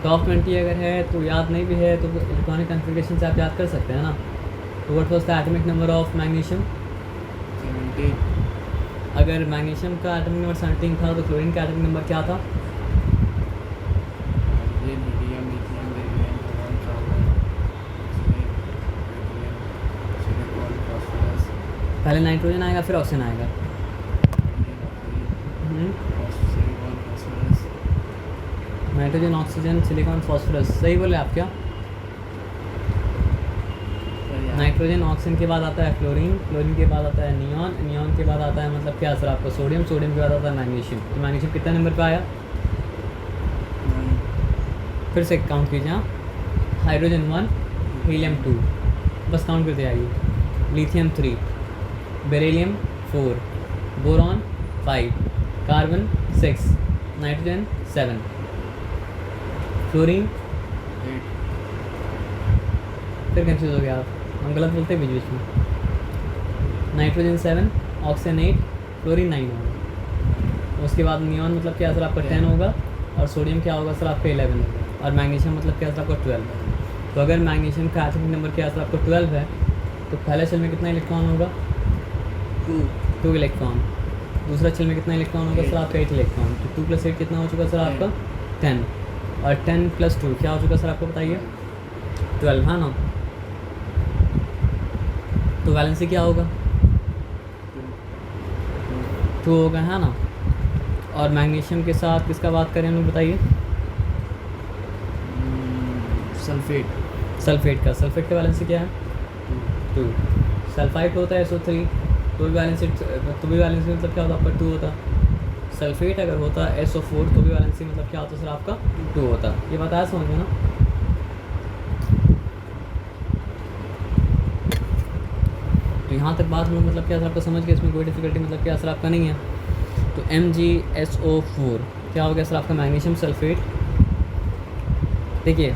टॉप 20 अगर है तो याद नहीं भी है तो इलेक्ट्रॉनिक कन्फिग्रेशन से आप याद कर सकते हैं ना। तो what was the atomic number of magnesium 17। अगर मैग्नीशियम का एटॉमिक नंबर 17 था तो क्लोरीन का एटॉमिक नंबर क्या था ये medium lithium beryllium boron carbon silicon phosphorus पहले नाइट्रोजन आएगा फिर ऑक्सीजन आएगा। Silicon phosphorus nitrogen oxygen silicon phosphorus, सही बोले आप क्या। नाइट्रोजन, ऑक्सीजन के बाद आता है फ्लोरीन, फ्लोरीन के बाद आता है नियॉन, नियॉन के बाद आता है मतलब क्या सर आपका सोडियम, सोडियम के बाद आता है मैग्नीशियम। तो मैग्नीशियम कितने नंबर पे आया? 9. फिर से काउंट कीजिए। हाँ, हाइड्रोजन 1, हीलियम 2, बस काउंट करते आइए। Lithium 3, beryllium 4, boron 5, carbon 6, nitrogen 7, fluorine. 8. फिर कंफ्यूज हो गया आप, हम गलत बोलते हैं बीच बीच में। नाइट्रोजन 7, ऑक्सीजन 8, फ्लोरीन 9 होगा। उसके बाद नियॉन मतलब क्या सर आपका 10 होगा, और सोडियम क्या होगा सर आपका 11 होगा, और मैग्नीशियम मतलब क्या सर आपका 12। तो अगर मैग्नीशियम का एटॉमिक नंबर क्या सर आपका 12 है, तो पहले शेल में कितना इलेक्ट्रॉन होगा? 2 इलेक्ट्रॉन। दूसरा शेल में कितना इलेक्ट्रॉन होगा सर आपका 8 इलेक्ट्रॉन। तो 2 + 8 कितना हो चुका सर आपका 10, और 10 + 2 क्या हो चुका सर आपको बताइए? 12, हाँ ना। तो वैलेंसी क्या होगा? 2 होगा, है ना। और मैग्नीशियम के साथ किसका बात करें लोग बताइए? सल्फेट. सल्फेट का। सल्फेट का वैलेंसी क्या है? 2। सल्फाइट होता है SO3, तो भी वैलेंसी मतलब क्या होता है आपका 2 होता। सल्फेट अगर होता है SO4, तो भी वैलेंसी मतलब क्या होता है सर आपका 2 होता। ये बात आया समझ में ना। तो यहाँ तक बात हम लोग मतलब क्या सर आपका समझ गए, इसमें कोई डिफिकल्टी मतलब क्या सर आपका नहीं है। तो MgSO4 क्या हो गया सर आपका? Magnesium sulphate. देखिए,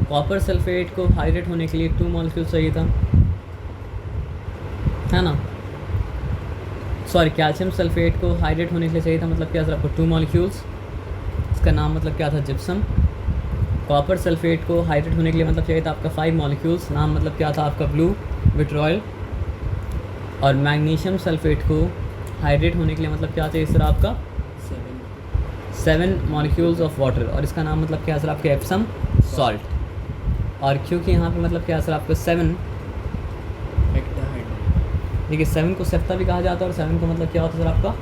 कॉपर सल्फेट को हाइड्रेट होने के लिए 2 मॉलिक्यूल चाहिए था, है ना। सॉरी, कैल्शियम सल्फेट को हाइड्रेट होने के लिए चाहिए था मतलब क्या सर आपको 2 मॉलिक्यूल्स, इसका नाम मतलब क्या था? जिप्सम। कॉपर सल्फेट को हाइड्रेट होने के लिए मतलब चाहिए था आपका 5 मॉलिक्यूल्स, नाम मतलब क्या था आपका? Blue vitriol. और मैग्नीशियम सल्फेट को हाइड्रेट होने के लिए मतलब क्या चाहिए सर आपका? 7 मॉलिक्यूल्स ऑफ वाटर, और इसका नाम मतलब क्या सर आपका? Epsom salt. और क्योंकि यहाँ पे मतलब क्या सर आपका 7, देखिए 7 को सेप्टा भी कहा जाता है, और 7 को मतलब क्या होता है सर आपका?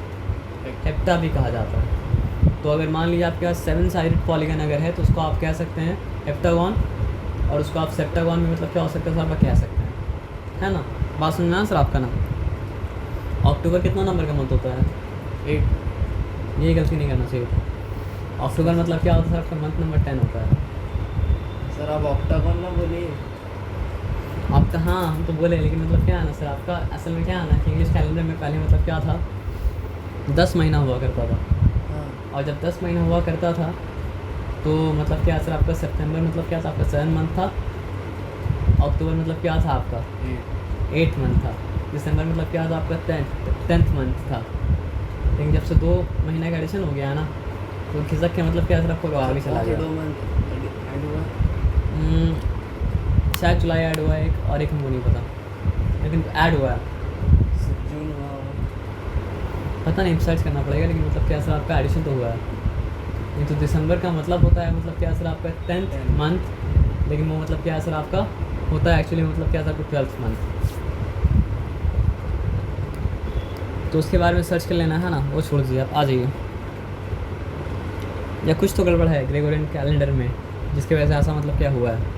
हेप्टा भी कहा जाता है। तो अगर मान लीजिए आपके पास 7 साइडेड पॉलीगन अगर है, तो उसको आप कह सकते हैं हेप्टागॉन, और उसको आप सेप्टागॉन में मतलब क्या हो सकता है सर आपका कह सकते हैं, है ना। बात सुनना है सर आपका ना। अक्टूबर कितना नंबर का मंथ होता है? 8. ये गलती नहीं करना चाहिए था। अक्टूबर मतलब क्या होता है सर आपका? मंथ नंबर 10 होता है। सर आप ऑक्टागन ना बोलिए. आपका हाँ हम तो बोले, लेकिन मतलब क्या है ना सर आपका असल में क्या है ना कि इंग्लिश कैलेंडर में पहले मतलब क्या था? 10 महीना हुआ करता था। हाँ. और जब 10 महीना हुआ करता था, तो मतलब क्या सर आपका सितंबर मतलब क्या था आपका 7 मंथ था। अक्टूबर मतलब क्या था आपका? 8 मंथ था। दिसंबर मतलब क्या था आपका? 10th मंथ था। लेकिन जब से 2 महीने का एडिशन हो गया है ना, तो खिसक के मतलब क्या सर आपको आगे चला गया। 2 मंथ ऐड हुआ. शायद जुलाई ऐड हुआ है एक, और एक हमको नहीं पता, लेकिन ऐड हुआ है। जून हुआ होगा. पता नहीं, सर्च करना पड़ेगा, लेकिन मतलब क्या सर आपका एडिशन तो हुआ है। नहीं तो दिसंबर का मतलब होता है मतलब क्या सर आपका 10th मंथ, लेकिन वो मतलब क्या सर आपका होता है एक्चुअली मतलब क्या सर आपका 12th मंथ। तो उसके बारे में सर्च कर लेना है ना, वो छोड़ दीजिए, आप आ जाइए। या कुछ तो गड़बड़ है ग्रेगोरियन कैलेंडर में, जिसकी वजह से ऐसा मतलब क्या हुआ है।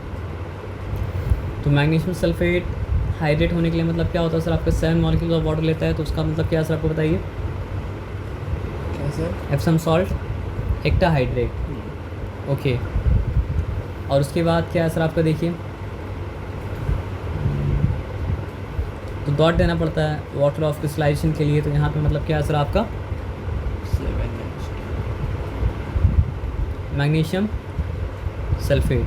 तो मैग्नीशियम सल्फेट हाइड्रेट होने के लिए मतलब क्या होता है सर आपका? 7 मॉलिक्यूल्स ऑफ वाटर लेता है, तो उसका मतलब क्या सर आपको बताइए? क्या sir? Epsom salt heptahydrate. Okay, और उसके बाद क्या है सर आपका? देखिए, तो डॉट देना पड़ता है वाटर ऑफ क्रिस्टलाइजेशन के लिए। तो यहाँ पे मतलब क्या है सर आपका? 7 मैग्नीशियम सल्फेट।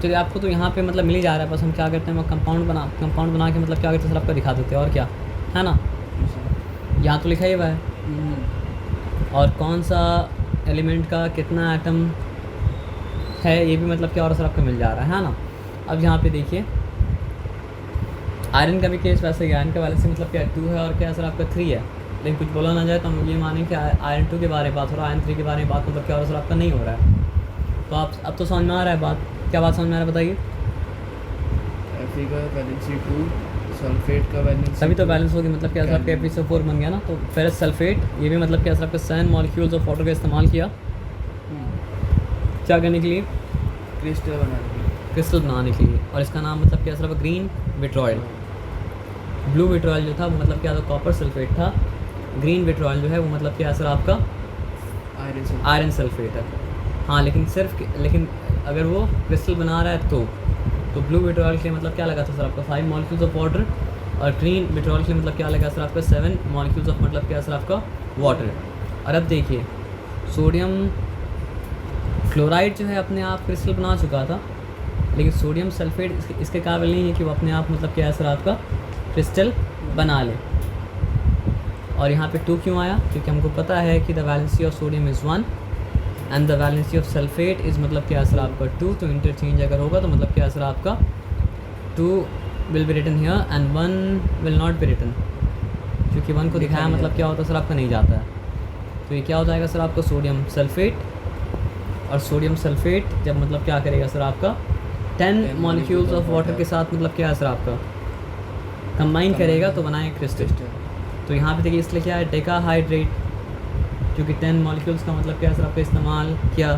चलिए, आपको तो यहाँ पे मतलब मिल ही जा रहा है, बस हम क्या करते हैं, कंपाउंड बना के मतलब क्या करते हैं सर आपका दिखा देते हैं, और क्या है ना। यहाँ तो लिखा ही हुआ है, और कौन सा एलिमेंट का कितना एटम है ये भी मतलब क्या और सर आपको मिल जा रहा है ना। अब यहाँ पे देखिए, आयरन का भी केस वैसे ही, आयरन का वैलेंसी मतलब क्या 2 है, और क्या सर आपका 3 है। लेकिन कुछ बोला ना जाए तो हम लोग ये मानें कि आयरन 2 के बारे में बात हो रहा है, आयरन 3 के बारे में बात मतलब क्या और सर आपका नहीं हो रहा है। तो आप अब तो समझ में आ रहा है बात, क्या बात समझ में आ रहा है बताइए। Fe का वैलेंसी 2, सल्फेट का वैलेंसी तभी तो बैलेंस होगी, मतलब क्या सर आपका FeSO4 बन गया ना। तो फेरस सल्फेट ये भी मतलब क्या सर आपका 7 मॉलिक्यूल्स ऑफ वाटर का इस्तेमाल किया, क्या करने के लिए? क्रिस्टल बनाने के लिए। क्रिस्टल बनाने के लिए। और इसका नाम मतलब क्या था? Green vitriol. ब्लू विट्रॉयल जो था वो मतलब क्या था? कॉपर सल्फेट था। ग्रीन विट्रॉयल जो है वो मतलब क्या सर आपका? आयरन सल्फेट है। हाँ, लेकिन अगर वो क्रिस्टल बना रहा है तो ब्लू विट्रॉयल के मतलब क्या लगा था सर आपका? 5 मॉलिक्यूल्स ऑफ वाटर। और ग्रीन विट्रॉयल के मतलब क्या लगा सर आपका? 7 मॉलिक्यूल्स ऑफ मतलब क्या सर आपका? वाटर। और अब देखिए, सोडियम क्लोराइड जो है अपने आप क्रिस्टल बना चुका था, लेकिन सोडियम सल्फेट इसके काबिल नहीं है कि वो अपने आप मतलब क्या है सर आपका? क्रिस्टल बना ले। और यहाँ पे 2 क्यों आया? क्योंकि हमको पता है कि the valency of sodium is 1 and the valency of sulphate is मतलब क्या सर आपका? 2। तो इंटरचेंज अगर होगा तो मतलब क्या सर आपका? 2 will be written here and 1 will not be written, क्योंकि 1 को दिखाया मतलब क्या होता है सर आपका? नहीं जाता है। तो ये क्या हो जाएगा सर आपका? Sodium sulphate. और सोडियम सल्फेट जब मतलब क्या करेगा सर आपका? 10 मॉलिक्यूल्स ऑफ वाटर के साथ मतलब क्या है सर आपका? कंबाइन करेगा तो बनाएगा क्रिस्टल। तो यहाँ पे देखिए इसलिए क्या है? डेकाहाइड्रेट, क्योंकि 10 मॉलिक्यूल्स का मतलब क्या है सर आपका? इस्तेमाल किया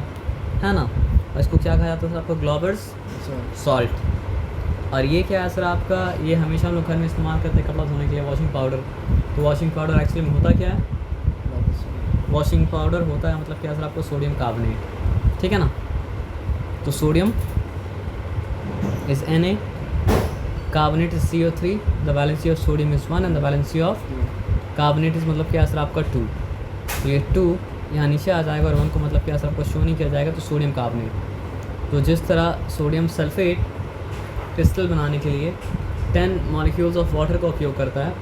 है ना। और इसको क्या कहा जाता है सर आपका? ग्लोबर्स सॉल्ट। और ये क्या है सर आपका? ये हमेशा हम लोग घर में इस्तेमाल करते हैं कपड़ा धोने के लिए, वॉशिंग पाउडर। तो वॉशिंग पाउडर एक्चुअली में होता क्या है? वॉशिंग पाउडर होता है मतलब क्या सर आपको? Sodium carbonate. ठीक है ना। तो sodium is Na, carbonate is CO3, the valency of sodium is 1 and the valency of carbonate is मतलब क्या सर आपका? 2। तो ये 2 यहाँ नीचे आ जाएगा और 1 को मतलब क्या सर आपको शो नहीं किया जाएगा, तो सोडियम कार्बोनेट। तो जिस तरह सोडियम सल्फेट क्रिस्टल बनाने के लिए 10 मॉलिक्यूल्स ऑफ वाटर का उपयोग करता है,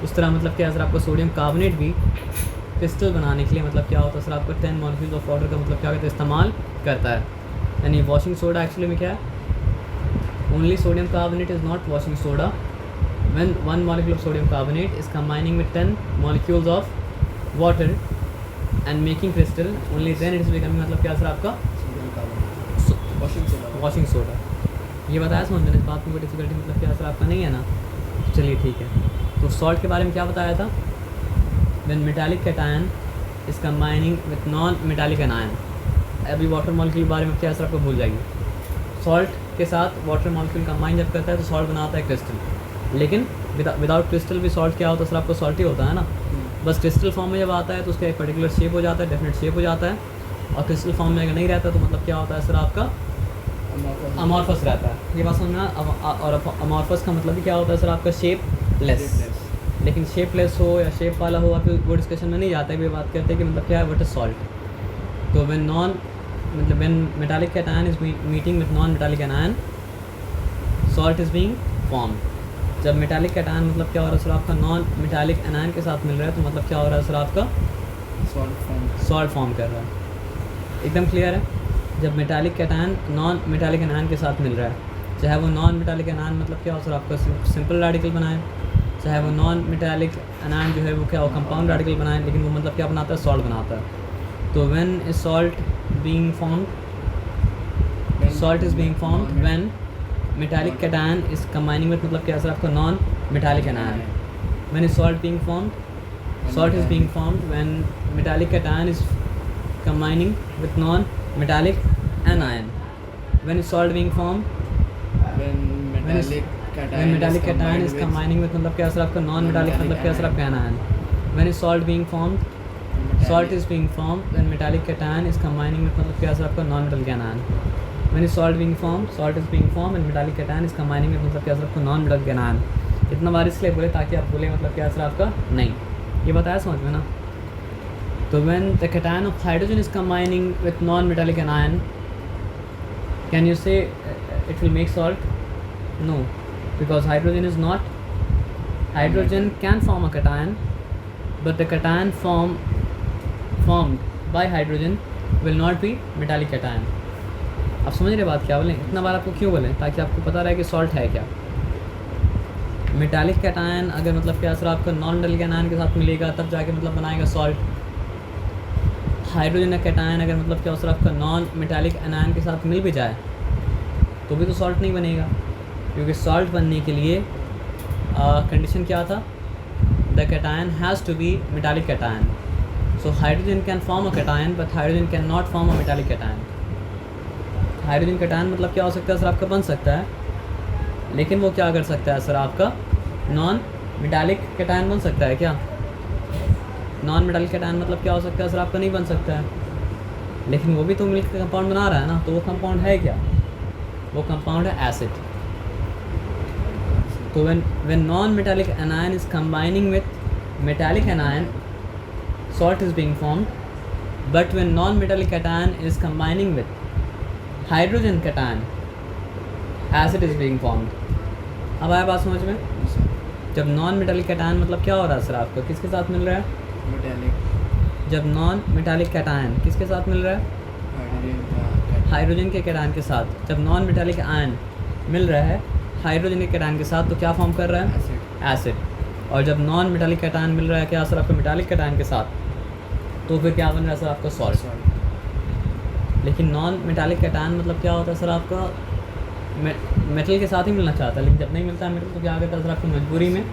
उस तरह मतलब क्या सर आपका? सोडियम कार्बोनेट भी क्रिस्टल बनाने के लिए मतलब क्या होता है सर आपका? 10 मॉलिक्यूल्स ऑफ वाटर का मतलब क्या करता है? इस्तेमाल करता है। यानी वॉशिंग सोडा एक्चुअली में क्या है? Only sodium carbonate is not washing soda. When 1 molecule of sodium carbonate is combining with 10 molecules of water and making crystal, only then it is becoming मतलब क्या सर आपका? Washing soda. ये बताया समझ में? इस बात की कोई डिफिकल्टी मतलब क्या सर आपका नहीं है ना? चलिए ठीक है। तो सॉल्ट के बारे में क्या बताया था? When metallic cation is combining with non metallic anion. अभी वाटर मॉलिक्यूल के बारे में क्या सर आपको भूल जाएगी। सॉल्ट के साथ वाटर मॉलिक्यूल कंबाइन जब करता है तो सॉल्ट बनाता है क्रिस्टल। लेकिन विदाउट क्रिस्टल भी सॉल्ट क्या होता है सर आपको? सॉल्ट ही होता है ना। बस क्रिस्टल फॉर्म में जब आता है तो उसका एक पर्टिकुलर शेप हो जाता है, डेफिनेट शेप हो जाता है। और क्रिस्टल फॉर्म में अगर नहीं रहता तो मतलब क्या होता है सर आपका? अमॉर्फस रहता है। ये बात समझना। और अमॉर्फस का मतलब भी क्या होता है सर आपका? शेपलेस। लेकिन शेपलेस हो या शेप वाला हो, आप वो डिस्कशन में नहीं जाता है। ये बात करते हैं कि मतलब क्या है? What is salt. तो when metallic cation is meeting with non metallic anion, salt is being form. जब मेटालिक कैटायन मतलब क्या हो रहा है सर आपका? नॉन मेटालिक एनायन के साथ मिल रहा है, तो मतलब क्या हो रहा है सर आपका? सॉल्ट फॉर्म कर रहा है। एकदम क्लियर है। जब metallic cation non metallic anion के साथ मिल रहा है, चाहे वो नॉन मेटालिक एनायन मतलब क्या हो सर आपका? सिंपल रेडिकल बनाए, चाहे वो नॉन मेटालिक एनायन जो है वो क्या हो? कंपाउंड रेडिकल बनाए, लेकिन वो मतलब क्या बनाता है? सॉल्ट बनाता है। तो when is salt being formed? Salt is being formed when metallic cation is combining with मतलब क्या सर आपका? Non metallic anion. When is salt being formed? Salt is being formed when metallic cation is combining with non-metallic anion. When is salt being formed? When metallic cation is combining with मतलब क्या sir आपका? non-metallic मतलब क्या sir आपका? anion. When is salt being formed? Salt is being formed when metallic cation is combining with मतलब क्या sir आपका? non-metallic anion. When is salt being formed? Salt is being formed when metallic cation is combining with मतलब क्या sir आपका? non-metallic anion. इतना बार इसलिए बोले ताकि आप बोले मतलब क्या सर आपका? नहीं, ये बताया समझ में ना। तो when the cation of hydrogen is combining with non-metallic anion, can you say it will make salt? No, because hydrogen is not. Hydrogen can form a cation, but the cation formed by hydrogen will not be metallic cation. आप समझ रहे बात क्या बोलें? इतना बार आपको क्यों बोलें? ताकि आपको पता रहे कि सॉल्ट है क्या। मेटालिक कैटायन अगर मतलब क्या सर आपका नॉन मेटालिक एनायन के साथ मिलेगा तब जाके मतलब बनाएगा सॉल्ट। हाइड्रोजन कैटायन अगर मतलब क्या सर आपका नॉन मेटालिक एनायन के साथ मिल भी जाए तो भी तो सॉल्ट नहीं बनेगा, क्योंकि सॉल्ट बनने के लिए कंडीशन क्या था? The cation has to be metallic cation. So hydrogen can form a cation but hydrogen can not form a metallic cation. Hydrogen cation मतलब क्या हो सकता है सर आपका, बन सकता है, लेकिन वो क्या कर सकता है सर आपका, नॉन मेटालिक कैटायन बन सकता है क्या? नॉन मेटालिक कैटायन मतलब क्या हो सकता है सर आपका, नहीं बन सकता है, लेकिन वो भी तो मिल्क का कंपाउंड बना रहा है ना, तो वो कंपाउंड है क्या? वो कंपाउंड है एसिड। तो when non-metallic anion is combining with metallic anion, salt is being formed. But when non-metallic cation is combining with hydrogen cation, acid is being formed. अब आया बात समझ में? जब नॉन मेटालिक कैटायन मतलब क्या हो रहा है सर आपको, किसके साथ मिल रहा है? मेटालिक। जब नॉन मेटालिक कैटायन किसके साथ मिल रहा है? हाइड्रोजन के कैटायन के साथ। जब नॉन मेटालिक आयन मिल रहा है हाइड्रोजन के कैटायन के साथ, तो क्या फॉर्म कर रहा है? एसिड। एसिड। और जब नॉन मेटालिक कैटायन मिल रहा है क्या सर आपका, मेटालिक कैटायन के साथ, तो फिर क्या बन रहा है सर आपका, सॉल्ट। लेकिन नॉन मेटालिक कैटायन मतलब क्या होता है सर आपका, मेटल के साथ ही मिलना चाहता है, लेकिन जब नहीं मिलता है मेटल तो क्या करता है सर आपको, मजबूरी में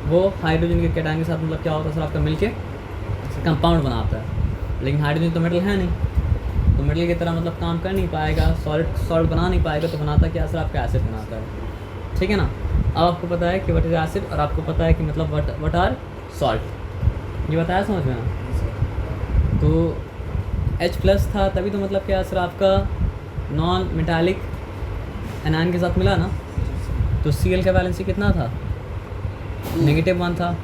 वो हाइड्रोजन के कैटायन के साथ मतलब क्या होता है सर आपका, मिलके कंपाउंड बनाता है। लेकिन हाइड्रोजन तो मेटल है नहीं, तो मेटल की तरह मतलब काम कर नहीं पाएगा, सॉल्ट बना नहीं पाएगा, तो बनाता क्या सर आपका, एसिड बनाता है। ठीक है ना? अब आपको पता है कि व्हाट इज़ एसिड, और आपको पता है कि मतलब व्हाट आर सॉल्ट। ये बताया समझ में ना? तो H+ था तभी तो मतलब क्या सर आपका, नॉन मेटालिक एनायन के साथ मिला ना, तो Cl का वैलेंसी कितना था? -1 था।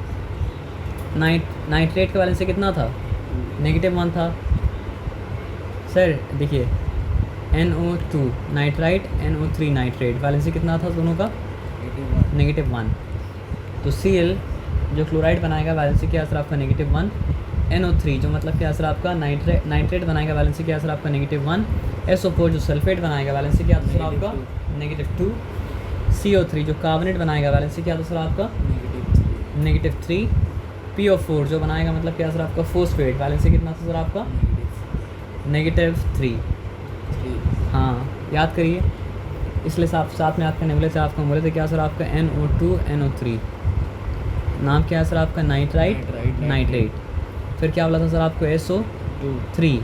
नाइट्रेट का वैलेंसी कितना था? -1 था। सर देखिए NO2 nitrite, NO3 nitrate, valency कितना था दोनों का? -1। तो Cl जो क्लोराइड बनाएगा वैलेंसी क्या सर आपका, -1। NO3 जो मतलब क्या सर आपका, नाइट्रेट बनाएगा वैलेंसी क्या सर आपका, -1। SO4 जो सल्फेट बनाएगा वैलेंसी क्या था सर आपका, -2। CO3 जो कार्बोनेट बनाएगा वैलेंसी क्या था सर आपका, -3। PO4 जो बनाएगा मतलब क्या सर आपका, फोस्फेट, वैलेंसी कितना था सर आपका, -3। हाँ याद करिए, इसलिए साथ में याद करने बोले थे आपको, बोले थे क्या सर आपका, NO2 NO3, नाम क्या है सर आपका, नाइट्रेट। फिर क्या बोला था सर आपको, SO3।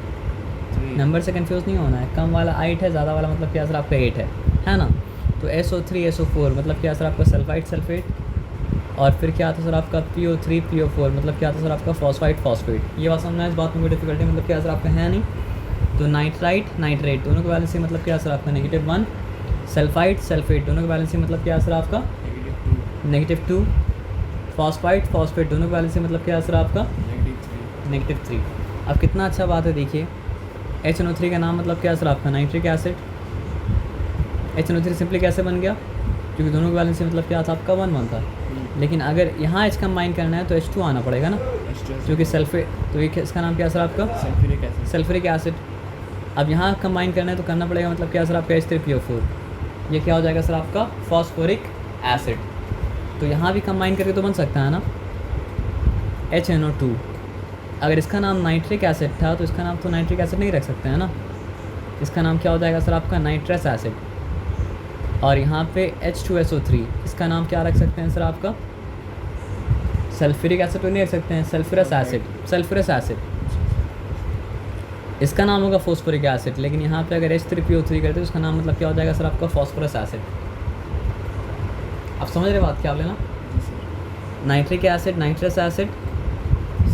नंबर से कंफ्यूज नहीं होना है, कम वाला 8 है, ज़्यादा वाला मतलब क्या सर आपका 8 है ना? तो SO3 SO4 मतलब क्या सर आपका, सल्फेट। और फिर क्या था सर आपका, PO3 PO4 मतलब क्या था सर आपका, फॉस्फेट। ये बात समझना है, इस बात में कोई डिफिकल्टी मतलब क्या सर आपका है नहीं। तो नाइट्रेट दोनों का वैलेंसी मतलब क्या सर आपका, -1। सल्फेट दोनों का वैलेंसी मतलब क्या सर आपका, -2। फॉस्फेट दोनों का वैलेंसी मतलब क्या सर आपका, -3। अब कितना अच्छा बात है, देखिए HNO3 का नाम मतलब क्या सर आपका, नाइट्रिक एसिड। HNO3 सिंपली कैसे बन गया, क्योंकि दोनों का वैलेंसी मतलब क्या था आपका, 1 था। लेकिन अगर यहाँ H कंबाइन करना है तो H2 आना पड़ेगा ना, क्योंकि सल्फेट, तो ये इसका नाम क्या सर आपका, सल्फ्यूरिक एसिड। अब यहाँ कंबाइन करना है तो करना पड़ेगा मतलब क्या सर आपका, H3PO4, ये क्या हो जाएगा सर आपका, फॉस्फोरिक एसिड। तो यहाँ भी कंबाइन करके तो बन सकता है ना, HNO2। अगर इसका नाम नाइट्रिक एसिड था तो इसका नाम तो नाइट्रिक एसिड नहीं रख सकते हैं ना, इसका नाम क्या हो जाएगा सर आपका, नाइट्रस एसिड। और यहाँ पे H2SO3, इसका नाम क्या रख सकते हैं सर आपका, सल्फ्यूरिक एसिड तो नहीं रख सकते हैं, सल्फ्यूरस एसिड। इसका नाम होगा फॉस्फोरिक एसिड, लेकिन यहाँ पे अगर H3PO3 करते तो उसका नाम मतलब क्या हो जाएगा सर आपका, फॉस्फोरस एसिड। आप समझ रहे बात क्या आप लेना, nitric acid, nitrous acid,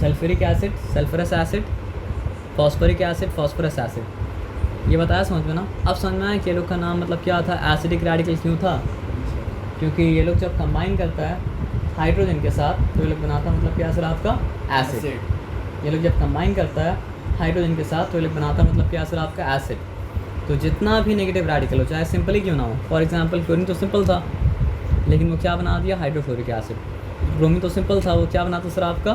sulphuric acid, sulphurous acid, phosphoric acid, phosphorous acid. ये बताया समझ में ना? अब समझ में आया कि ये लोग का नाम मतलब क्या था, एसिडिक रेडिकल क्यों था, क्योंकि ये लोग जब कंबाइन करता है हाइड्रोजन के साथ तो ये लोग बनाता मतलब क्या सर आपका, एसिड। ये लोग जब कंबाइन करता है हाइड्रोजन के साथ तो ये लोग बनाता मतलब क्या सर आपका, एसिड। तो जितना भी नेगेटिव रेडिकल हो, चाहे सिंपल ही क्यों ना हो, फॉर एग्जांपल क्लोरीन तो सिंपल था, लेकिन वो क्या बना दिया, हाइड्रोक्लोरिक एसिड। ब्रोमीन तो सिंपल था, वो क्या बनाता सर आपका,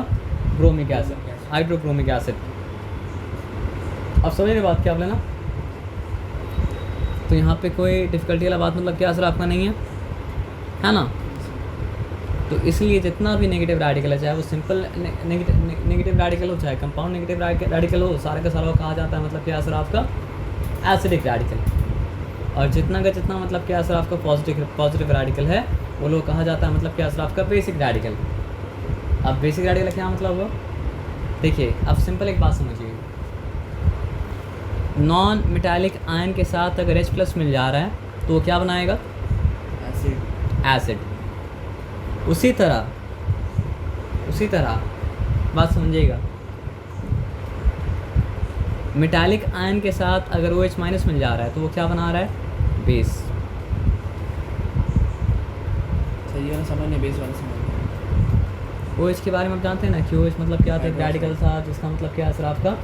ब्रोमिक एसिड, हाइड्रोक्रोमिक एसिड। अब समझ रहे बात क्या आप लेना? तो यहाँ पे कोई डिफ़िकल्टी वाला बात मतलब क्या सर आपका नहीं है ना? तो इसलिए जितना भी नेगेटिव रेडिकल है, चाहे वो सिंपल नेगेटिव रेडिकल हो, चाहे कंपाउंड नेगेटिव रेडिकल हो, सारे का सारा कहा जाता है मतलब क्या सर आपका, एसिडिक रेडिकल। और जितना का जितना मतलब क्या सर आपका पॉजिटिव रेडिकल है वो लोग कहा जाता है मतलब क्या सर आपका, बेसिक रेडिकल। अब बेसिक रेडिकल क्या मतलब हुआ, देखिए अब सिंपल एक बात समझिए, नॉन मेटालिक आयन के साथ अगर H प्लस मिल जा रहा है तो वो क्या बनाएगा? एसिड। एसिड। उसी तरह बात समझिएगा, मेटालिक आयन के साथ अगर OH माइनस मिल जा रहा है तो वो क्या बना रहा है? बेस। सही वाला समझ नहीं, बेस वाला समझ नहीं। OH के बारे में आप जानते हैं ना कि OH मतलब क्या था? एक रेडिकल था जिसका मतलब क्या है सर आपका?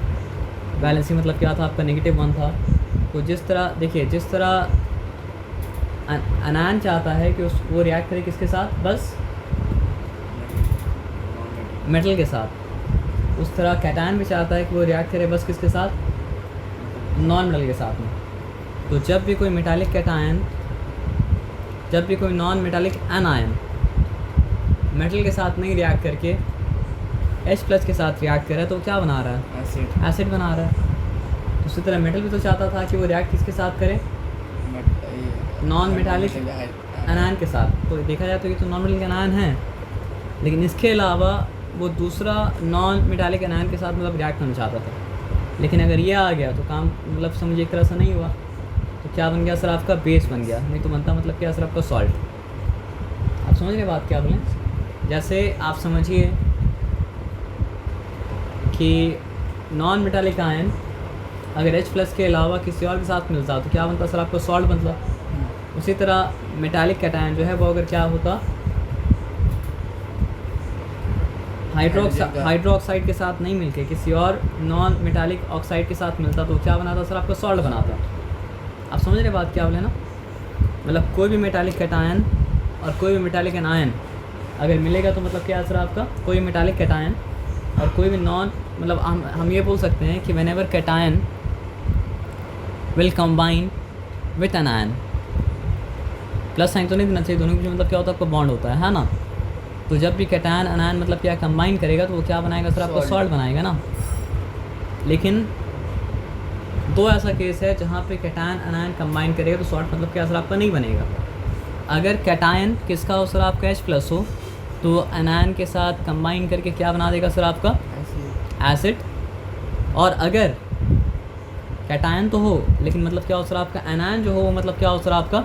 वैलेंसी मतलब क्या था आपका? -1 था। तो जिस तरह देखिए, जिस तरह अनायन चाहता है कि वो रिएक्ट करे किसके साथ? बस मेटल के साथ। उस तरह कैटायन भी चाहता है कि वो रिएक्ट करे बस किसके साथ? नॉन मेटल के साथ में। तो जब भी कोई मेटालिक कैटायन, जब भी कोई नॉन मेटालिक एनायन मेटल के साथ नहीं रिएक्ट करके H प्लस के साथ रिएक्ट करे तो क्या बना रहा है? एसिड। एसिड बना रहा है। उसी तरह मेटल भी तो चाहता था कि वो रिएक्ट किसके साथ करे? नॉन मेटालिक एनायन के साथ। तो देखा जाए तो ये तो नॉन मेटालिक एनायन है, लेकिन इसके अलावा वो दूसरा नॉन मेटालिक एनायन के साथ मतलब रिएक्ट करना चाहता था। लेकिन अगर ये आ गया तो काम मतलब समझिए एक तरह से नहीं हुआ। तो क्या बन गया सर आपका? बेस बन गया। नहीं तो बनता मतलब क्या सर आपका? सॉल्ट। आप समझ रहे बात क्या बोलें? जैसे आप समझिए कि नॉन मेटालिक आयन अगर H प्लस के अलावा किसी और के साथ मिलता तो क्या बनता सर आपका? सॉल्ट बनता। उसी तरह मेटालिक कैटायन जो है वो अगर क्या होता? हाइड्रोक्साइड के साथ नहीं मिलके किसी और नॉन मेटालिक ऑक्साइड के साथ मिलता तो क्या बनाता सर आपका? सॉल्ट बनाता। आप समझ रहे बात क्या बोले ना? मतलब कोई भी मेटालिक कैटायन और कोई भी मेटालिक एनायन अगर मिलेगा तो मतलब क्या है सर आपका? कोई मेटालिक कैटायन और कोई भी नॉन, मतलब हम ये बोल सकते हैं कि whenever cation will combine with an ion, plus sign तो नहीं देना चाहिए, दोनों के बीच मतलब क्या होता है? आपका बॉन्ड होता है ना? तो जब भी कैटायन अनायन मतलब क्या कंबाइन करेगा तो वो क्या बनाएगा सर आपका? सॉल्ट बनाएगा ना। लेकिन दो ऐसा केस है जहाँ पे कैटायन अनायन कंबाइन करेगा तो सॉल्ट मतलब क्या सर आपका? नहीं बनेगा। अगर कैटायन किसका हो सर आपका? H प्लस हो तो अनायन के साथ कंबाइन करके क्या बना देगा सर आपका? एसिड। और अगर कैटायन तो हो लेकिन मतलब क्या हो सर आपका? एनायन जो हो वो मतलब क्या हो सर आपका?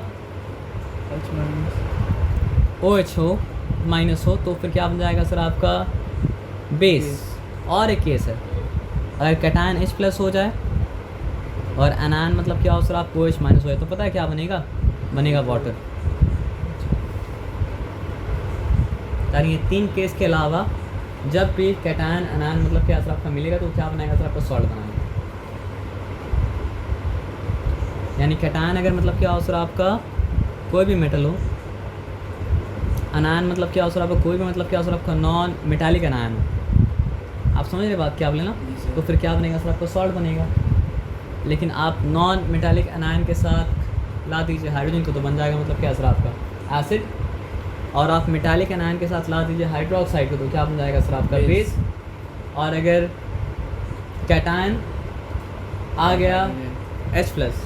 OH हो माइनस हो तो फिर क्या बन जाएगा सर आपका? बेस। और एक केस है, अगर कैटायन H प्लस हो जाए और एनायन मतलब क्या हो सर आपको? OH माइनस हो जाए तो पता है क्या बनेगा? बनेगा वाटर। यानी ये 3 केस के अलावा जब भी कैटायन अनायन मतलब क्या सर आपका मिलेगा तो क्या बनाएगा सर आपका? सॉल्ट बनाएगा। यानी कैटायन अगर मतलब क्या हो सर आपका? कोई भी मेटल हो, अनायन मतलब क्या हो सर आपका? कोई भी मतलब क्या हो सर आपका? नॉन मेटालिक अनायन हो। आप समझ रहे बात क्या बोले ना? तो फिर क्या बनेगा सर आपका? सॉल्ट बनेगा। लेकिन आप नॉन मेटालिक अनायन के साथ ला दीजिए हाइड्रोजन को तो बन जाएगा मतलब क्या सर आपका? एसिड। और आप मेटालिक अनायन के साथ ला दीजिए हाइड्रोक्साइड को तो क्या बन जाएगा सर आपका? बेस। और अगर कैटायन आ गया H प्लस,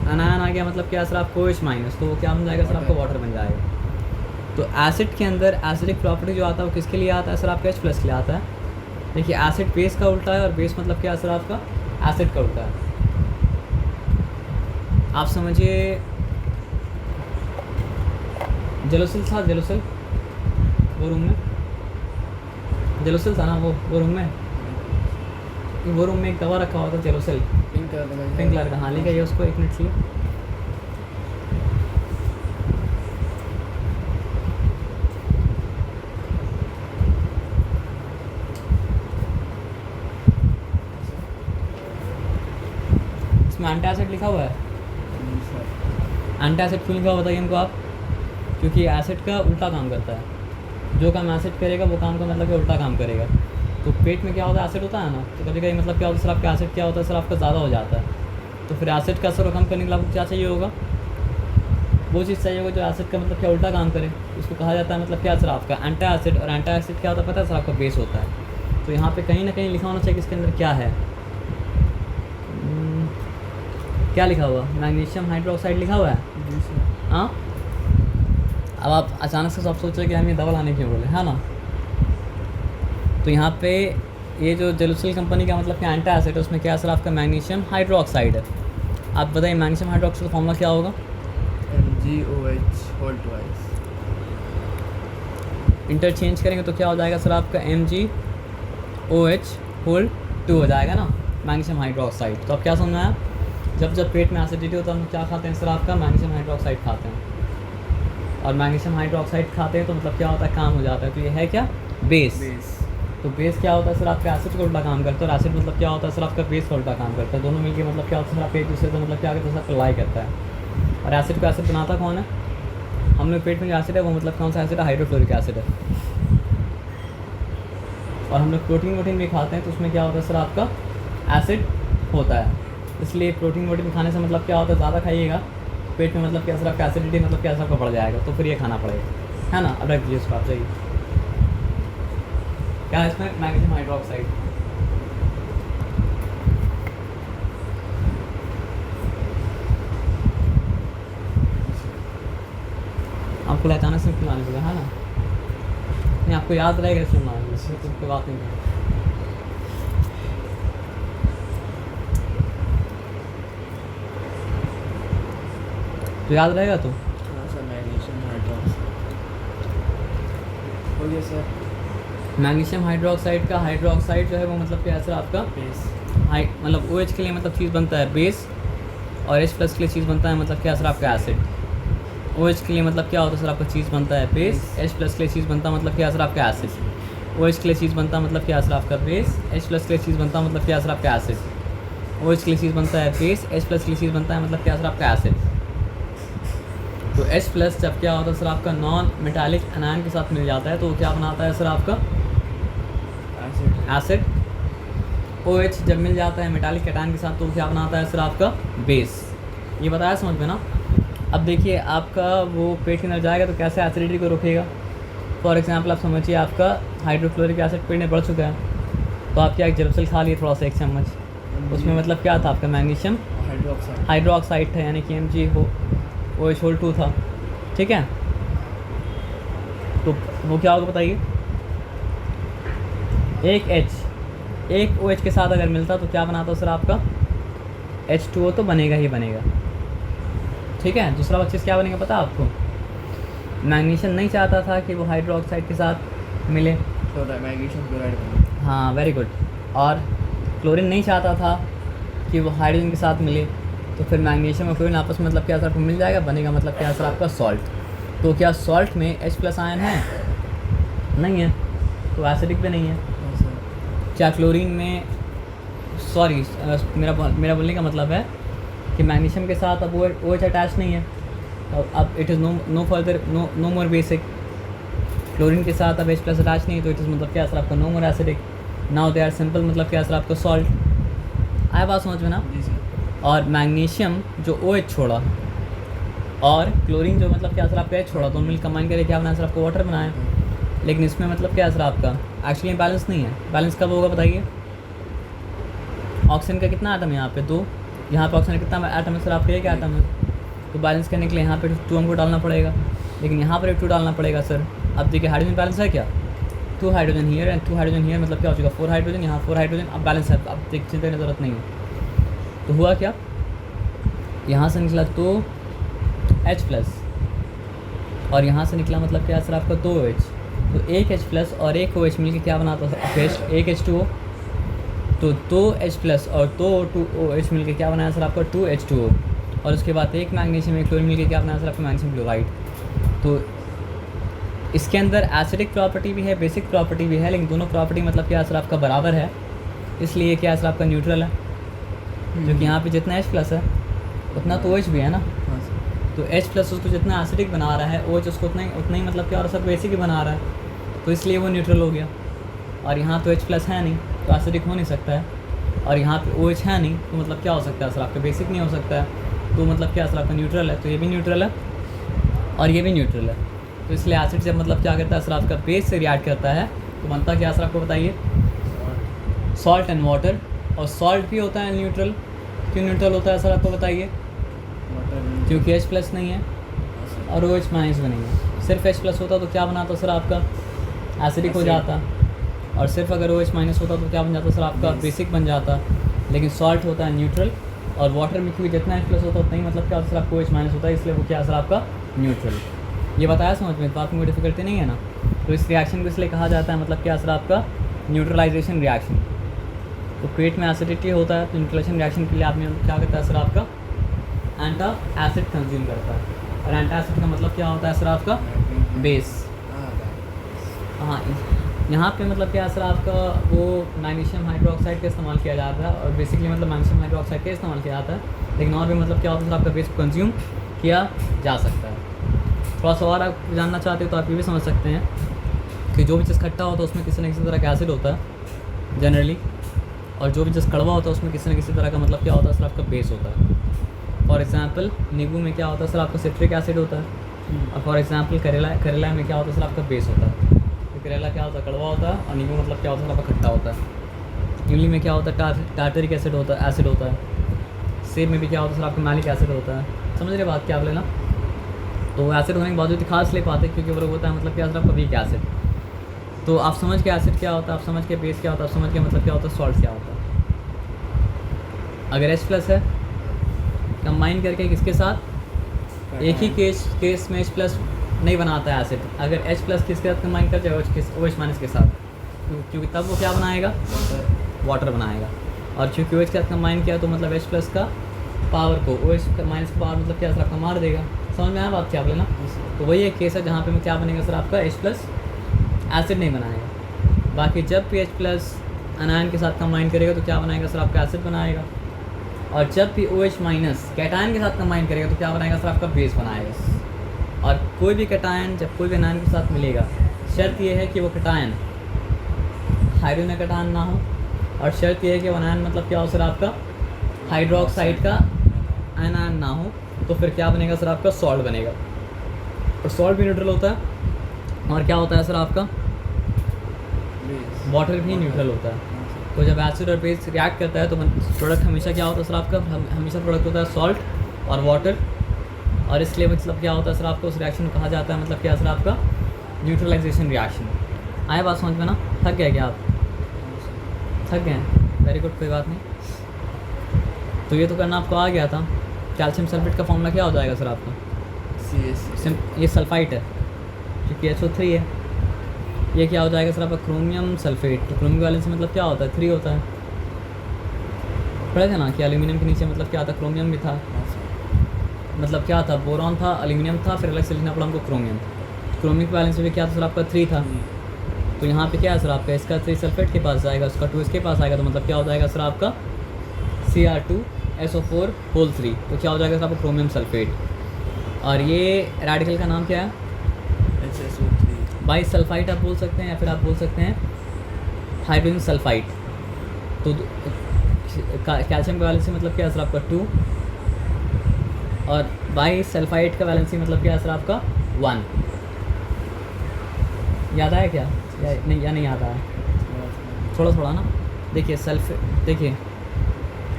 अनायन आ गया मतलब क्या सर आपको? OH माइनस, तो वो क्या बन जाएगा सर आपका? वाटर बन जाएगा। तो एसिड के अंदर एसिडिक प्रॉपर्टी जो आता है वो किसके लिए आता है सर आपका? H प्लस के लिए आता है। देखिए एसिड बेस का उल्टा है और बेस मतलब क्या है सर आपका? एसिड का उल्टा है। आप समझिए जेलोसिल था, जेलोसिल वो रूम में, जेलोसिल था ना वो रूम में, वो रूम में एक दवा रखा हुआ था जेलोसिल, पिंक कलर का। हाँ लिखा है उसको, 1 मिनट लिए। इसमें एंटासिड लिखा हुआ है। एंटासिड क्यों लिखा हुआ बताइए हमको आप? क्योंकि एसिड का उल्टा काम करता है। जो काम एसिड करेगा वो काम का मतलब कि उल्टा काम करेगा। तो पेट में क्या होता है? एसिड होता है ना, तो कभी कभी मतलब क्या होता है सर आपका? एसिड क्या होता है सर आपका? ज़्यादा हो जाता है। तो फिर एसिड का असर कम करने के लिए आपको क्या चाहिए होगा? वो चीज़ चाहिए होगा जो एसिड का मतलब क्या उल्टा काम करे। उसको कहा जाता है मतलब क्या सर आपका? एंटा एसिड। और एंटा एसिड क्या होता है पता है सर आपका? बेस होता है। तो यहाँ पे कहीं ना कहीं लिखा होना चाहिए कि इसके अंदर क्या है। क्या लिखा हुआ? मैग्नीशियम हाइड्रोक्साइड लिखा हुआ है। हाँ, अब आप अचानक से सब सोच रहे कि हम ये दवा लाने क्यों बोले, है ना? तो यहाँ पे ये जो जेलुसिल कंपनी का मतलब क्या एंटा एसिड है, उसमें क्या सर आपका मैग्नीशियम हाइड्रोक्साइड है। आप बताइए मैग्नीशियम हाइड्रोक्साइड का फॉर्मूला क्या होगा? MgOH whole twice. इंटरचेंज करेंगे तो क्या हो जाएगा सर आपका MgOH होल 2 हो जाएगा ना, मैग्नीशियम हाइड्रोक्साइड। तो अब क्या समझ में आया? जब पेट में एसिडिटी होता है हम क्या खाते हैं सर आपका मैग्नीशियम हाइड्रोक्साइड खाते हैं, और मैग्नीशियम हाइड्रोक्साइड खाते हैं तो मतलब क्या होता है, काम हो जाता है। तो ये है क्या? बेस। तो बेस क्या होता है सर आपका एसिड का उल्टा काम करता है, और एसिड मतलब क्या होता है सर आपका बेस का उल्टा काम करता है। दोनों मिलके मतलब क्या होता है सर आपका एक दूसरे से मतलब क्या करता है सर अप्लाई करता है। और एसिड को एसिड बनाता कौन है? हम लोग पेट में जो एसिड है वो मतलब कौन सा एसिड है? हाइड्रोक्लोरिक एसिड है। और हम लोग प्रोटीन वोटीन भी खाते हैं तो उसमें क्या होता है सर आपका एसिड होता है। इसलिए प्रोटीन वोटीन खाने से मतलब क्या होता है, ज़्यादा खाइएगा पेट में मतलब क्या सर आपका एसिडिटी मतलब क्या सर आपका बढ़ जाएगा, तो फिर ये खाना पड़ेगा, है ना। अब रख दीजिए उसको आप। चाहिए क्या है इसमें? Magnesium hydroxide. आपको अचानक से क्यों आने लगा, है ना? नहीं आपको याद रहेगा सुनना, इसमें तो कोई बात नहीं है। तो याद रहेगा तो हाँ सर, मैग्नीशियम हाइड्रोक्साइड हो गया सर। मैग्नीशियम हाइड्रोक्साइड का हाइड्रोक्साइड जो है वो मतलब क्या है सर आपका बेस। हाई, मतलब OH के लिए मतलब चीज़ बनता है बेस, और H प्लस के लिए चीज़ बनता है मतलब क्या सर आपका एसिड। OH के लिए मतलब क्या होता है सर आपका चीज़ बनता है बेस, H प्लस के लिए चीज़ बनता है मतलब क्या सर आपका एसिड। OH के लिए चीज़ बनता है मतलब क्या सर आपका बेस, H प्लस के लिए चीज़ बनता है मतलब क्या सर आपका एसिड। OH के लिए चीज़ बनता है बेस, H प्लस के लिए चीज़ बनता है मतलब क्या सर आपका एसिड। तो H प्लस जब क्या होता है सर आपका नॉन मेटालिक एनायन के साथ मिल जाता है तो वो क्या बनाता है सर आपका एसिड। OH जब मिल जाता है मेटालिक कैटायन के साथ तो क्या बनाता है सर आपका बेस। ये बताया समझ में ना। अब देखिए आपका वो पेट के अंदर जाएगा तो कैसे एसिडिटी को रोकेगा। फॉर एग्जांपल आप समझिए आपका हाइड्रोक्लोरिक एसिड पेट में बढ़ चुका है, तो आप क्या एक जेलुसिल खा लिए थोड़ा सा 1 चम्मच, उसमें मतलब क्या था आपका मैग्नीशियम हाइड्रोक्साइड था, यानी कि MgOH होल 2 था, ठीक है। तो वो क्या होगा बताइए, एक OH के साथ अगर मिलता तो क्या बनाता सर आपका H2O तो बनेगा ही बनेगा, ठीक है। दूसरा चीज़ क्या बनेगा पता आपको? मैग्नीशियम नहीं चाहता था कि वो हाइड्रोक्साइड के साथ मिले, तो मैग्नीशियम क्लोराइड। हाँ वेरी गुड। और क्लोरीन नहीं चाहता था कि वो हाइड्रोजन के साथ मिले, तो फिर मैग्नीशियम और क्लोरीन आपस में मतलब क्या सर आपको मिल जाएगा, बनेगा मतलब क्या सर आपका सॉल्ट। तो क्या सॉल्ट में H प्लस आयन है? नहीं है, तो एसिडिक भी नहीं है। क्या क्लोरीन में, सॉरी मेरा बोलने का मतलब है कि मैग्नीशियम के साथ अब OH अटैच नहीं है, तो अब it is no further no more basic. Chlorine के साथ अब H प्लस अटैच नहीं है तो इट इज़ मतलब क्या सर आपका no more acidic. Now they are simple, मतलब क्या सर आपका सॉल्ट। आया बात समझ में ना। और मैग्नीशियम जो OH छोड़ा और क्लोरीन जो मतलब क्या सर आपका H छोड़ा, तो मिल कंबाइन करके क्या बनाया सर आपको वाटर बनाया। लेकिन इसमें मतलब क्या सर आपका एक्चुअली बैलेंस नहीं है। बैलेंस कब होगा बताइए? ऑक्सीजन का कितना एटम है यहाँ पे? 2। यहाँ पे ऑक्सीजन का कितना एटम है सर आपका? 1 एटम है। तो बैलेंस करने के लिए यहाँ पे 2 हमको डालना पड़ेगा, लेकिन यहाँ पर 2 डालना पड़ेगा सर। अब देखिए हाइड्रोजन बैलेंस है क्या? 2 hydrogen here and 2 hydrogen here, मतलब क्या हो चुका 4 हाइड्रोजन, यहाँ 4 हाइड्रोजन। अब बैलेंस है, अब चिंता करने की ज़रूरत नहीं है। तो हुआ क्या, यहाँ से निकला 2 H प्लस और यहाँ से निकला मतलब क्या सर आपका 2 OH। तो 1 H प्लस और 1 OH मिलकर क्या बनाता है? 1 H2O। तो 2 H प्लस और 2 OH मिलकर क्या बनाया सर आपका? 2 H2O। और उसके बाद 1 मैग्नीशियम 1 क्लोरीन मिलकर क्या बनाया सर आपका? Magnesium chloride. तो इसके अंदर एसिडिक प्रॉपर्टी भी है, बेसिक प्रॉपर्टी भी है, लेकिन दोनों प्रॉपर्टी मतलब क्या सर आपका बराबर है, इसलिए क्या सर आपका न्यूट्रल है। क्योंकि यहाँ पे जितना H प्लस है उतना तो OH भी है ना। तो H प्लस उसको जितना एसिडिक बना रहा है, OH उसको उतना ही मतलब क्या और सब बेसिक ही बना रहा है, तो इसलिए वो न्यूट्रल हो गया। और यहाँ तो H प्लस है नहीं तो एसिडिक हो नहीं सकता है, और यहाँ पे OH है नहीं तो मतलब क्या हो सकता है सर आपका? बेसिक नहीं हो सकता है, तो मतलब क्या सर आपका न्यूट्रल है। तो ये भी न्यूट्रल है और ये भी न्यूट्रल है। तो इसलिए एसिड जब मतलब क्या करता है सर आपका बेस से रिएक्ट करता है तो बनता क्या सर आपको बताइए? Salt and water. और सॉल्ट भी होता है न्यूट्रल। क्यों न्यूट्रल होता है सर आपको बताइए? क्योंकि H प्लस नहीं है और OH माइनस भी नहीं है। सिर्फ H प्लस होता तो क्या बनाता सर आपका? एसिडिक हो जाता। और सिर्फ अगर OH माइनस होता तो क्या बन जाता सर आपका Base. बेसिक बन जाता, लेकिन सॉल्ट होता है न्यूट्रल, और वाटर में क्योंकि जितना H प्लस होता है उतना ही मतलब क्या होता है सर आपको OH माइनस होता है, इसलिए वो क्या है सर आपका न्यूट्रल। ये बताया समझ में, बात में कोई डिफिकल्टी नहीं है ना। तो इस रिएक्शन को इसलिए कहा जाता है मतलब क्या सर आपका न्यूट्रलाइजेशन रिएक्शन। तो पेट में एसिडिटी होता है तो न्यूट्रलाइजेशन रिएक्शन के लिए आदमी क्या करता है सर आपका एंटा एसिड कंज्यूम करता है, और एंटा एसिड का मतलब क्या होता है सर आपका बेस। हाँ, यहाँ पे मतलब क्या है सर आपका वो मैग्नीशियम हाइड्रोक्साइड का इस्तेमाल किया जाता है, और बेसिकली मतलब मैग्नीशियम हाइड्रोक्साइड का इस्तेमाल किया जाता है, लेकिन और भी मतलब क्या होता है सर आपका बेस को कंज्यूम किया जा सकता है। थोड़ा सा और आप जानना चाहते हो तो आप ये भी समझ सकते हैं कि जो भी चीज़ खट्टा होता है उसमें किसी न किसी तरह का एसिड होता है जनरली, और जो भी चीज़ कड़वा होता है उसमें किसी न किसी तरह का मतलब क्या होता है सर आपका बेस होता है। फॉर एग्जांपल नींबू में क्या होता है सर आपका सिट्रिक एसिड होता है, और फॉर एग्जांपल करेला में क्या होता है सर आपका बेस होता है। तो करेला क्या होता है कड़वा होता है, और नींबू मतलब क्या होता है सर आपका खट्टा होता है। इमली में क्या होता है टार्टरिक एसिड होता है। सेब में भी क्या होता है सर आपका मैलिक एसिड होता है। समझ रहे बात क्या आप लेना। तो एसिड होने के बावजूद खास ले पाते क्योंकि वो लोग होता है मतलब क्या सर आपका वीक एसिड। तो आप समझ के एसिड क्या होता है, आप समझ के बेस क्या होता है, आप समझ के मतलब क्या होता है सॉल्ट क्या होता है। अगर H प्लस है कंबाइन करके किसके साथ, एक ही केस में H प्लस नहीं बनाता है एसिड। अगर H प्लस किसके साथ कंबाइन कर जाए OH माइनस के साथ, क्योंकि तब वो क्या बनाएगा वाटर बनाएगा। और क्योंकि OH के साथ कंबाइन किया तो मतलब H प्लस का पावर को OH माइनस का पावर मतलब क्या सर आपका मार देगा। समझ में आया बात क्या आप लेना। तो वही एक केस है जहाँ पे क्या बनेगा सर आपका H प्लस एसिड नहीं बनाएगा। बाकी जब भी H प्लस अनायन के साथ कंबाइन करेगा तो क्या बनाएगा सर आपका एसिड बनाएगा, और जब भी OH माइनस कैटायन के साथ कंबाइन करेगा तो क्या बनाएगा सर आपका बेस बनाएगा। और कोई भी कैटायन जब कोई भी अनायन के साथ मिलेगा, शर्त ये है कि वो कैटायन हाइड्रोजन कैटायन ना हो, और शर्त ये है कि वो अनायन मतलब क्या हो सर आपका हाइड्रोक्साइड का आयन ना हो, तो फिर क्या बनेगा सर आपका सॉल्ट बनेगा। और सॉल्ट भी न्यूट्रल होता है, और क्या होता है सर आपका वाटर भी न्यूट्रल होता है। तो जब एसिड और बेस रिएक्ट करता है तो प्रोडक्ट हमेशा क्या होता है सर आपका हमेशा प्रोडक्ट होता है सॉल्ट और वाटर, और इसलिए मतलब क्या होता है सर आपको उस रिएक्शन को कहा जाता है मतलब क्या सर आपका न्यूट्रलाइजेशन रिएक्शन। आया बात समझ में ना। थक गए क्या आप, थक गए, वेरी गुड, कोई बात नहीं। तो ये तो करना आपको आ गया था। कैल्शियम सल्फेट का फॉर्मूला क्या हो जाएगा सर आपका, ये सल्फाइट है क्योंकि SO3 है। ये क्या हो जाएगा सर आपका क्रोमियम सल्फेट। तो क्रोमियम वैलेंस से मतलब क्या होता है 3 होता है, पढ़े थे ना कि एल्यूमिनियम के नीचे मतलब क्या था क्रोमियम भी था, मतलब क्या था बोरॉन था, एल्यूमिनियम था, फिर अलग से लिखना पड़ा हमको क्रोमियम। क्रोमियम वैलेंस भी क्या था सर आपका 3 था। तो यहाँ पे क्या है सर आपका इसका 3 सल्फेट के पास जाएगा, उसका 2 इसके पास आएगा, तो मतलब क्या हो जाएगा सर आपका Cr2SO4 होल 3। तो क्या हो जाएगा सर आपका क्रोमियम सल्फेट। और ये रेडिकल का नाम क्या है HSO3 बाई सल्फाइट आप बोल सकते हैं, या फिर आप बोल सकते हैं हाइड्रोजन सल्फाइड। तो कैल्शियम का वैलेंसी मतलब क्या है सर आपका 2, और बाई सल्फाइड का वैलेंसी मतलब क्या है सर आपका 1। याद आया क्या या नहीं याद आया, थोड़ा थोड़ा ना। देखिए सल्फेट, देखिए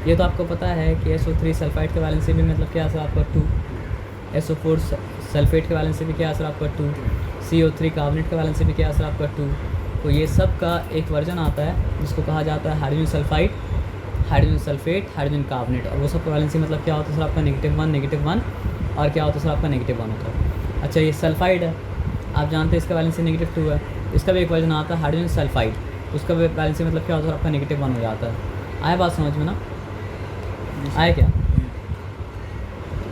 ये तो आपको पता है कि SO3 सल्फाइड का वैलेंसी भी मतलब क्या है सर आपका 2, SO4 सल्फेट का वैलेंसी भी क्या है सर आपका 2, CO3 कार्बोनेट का वैलेंसी भी क्या है सर आपका 2। तो ये सब का एक वर्जन आता है जिसको कहा जाता है hydrogen sulphide, hydrogen sulphate, hydrogen carbonate, और वो सब का वैलेंसी मतलब क्या होता है सर आपका -1, और क्या होता है सर आपका -1 होता है। अच्छा ये सल्फाइड है, आप जानते हैं इसका वैलेंसी -2 है। इसका भी एक वर्जन आता है हाइड्रोजन सल्फाइड, उसका भी वैलेंसी मतलब क्या होता है आपका -1 हो जाता है। आया बात समझ में ना, आया क्या।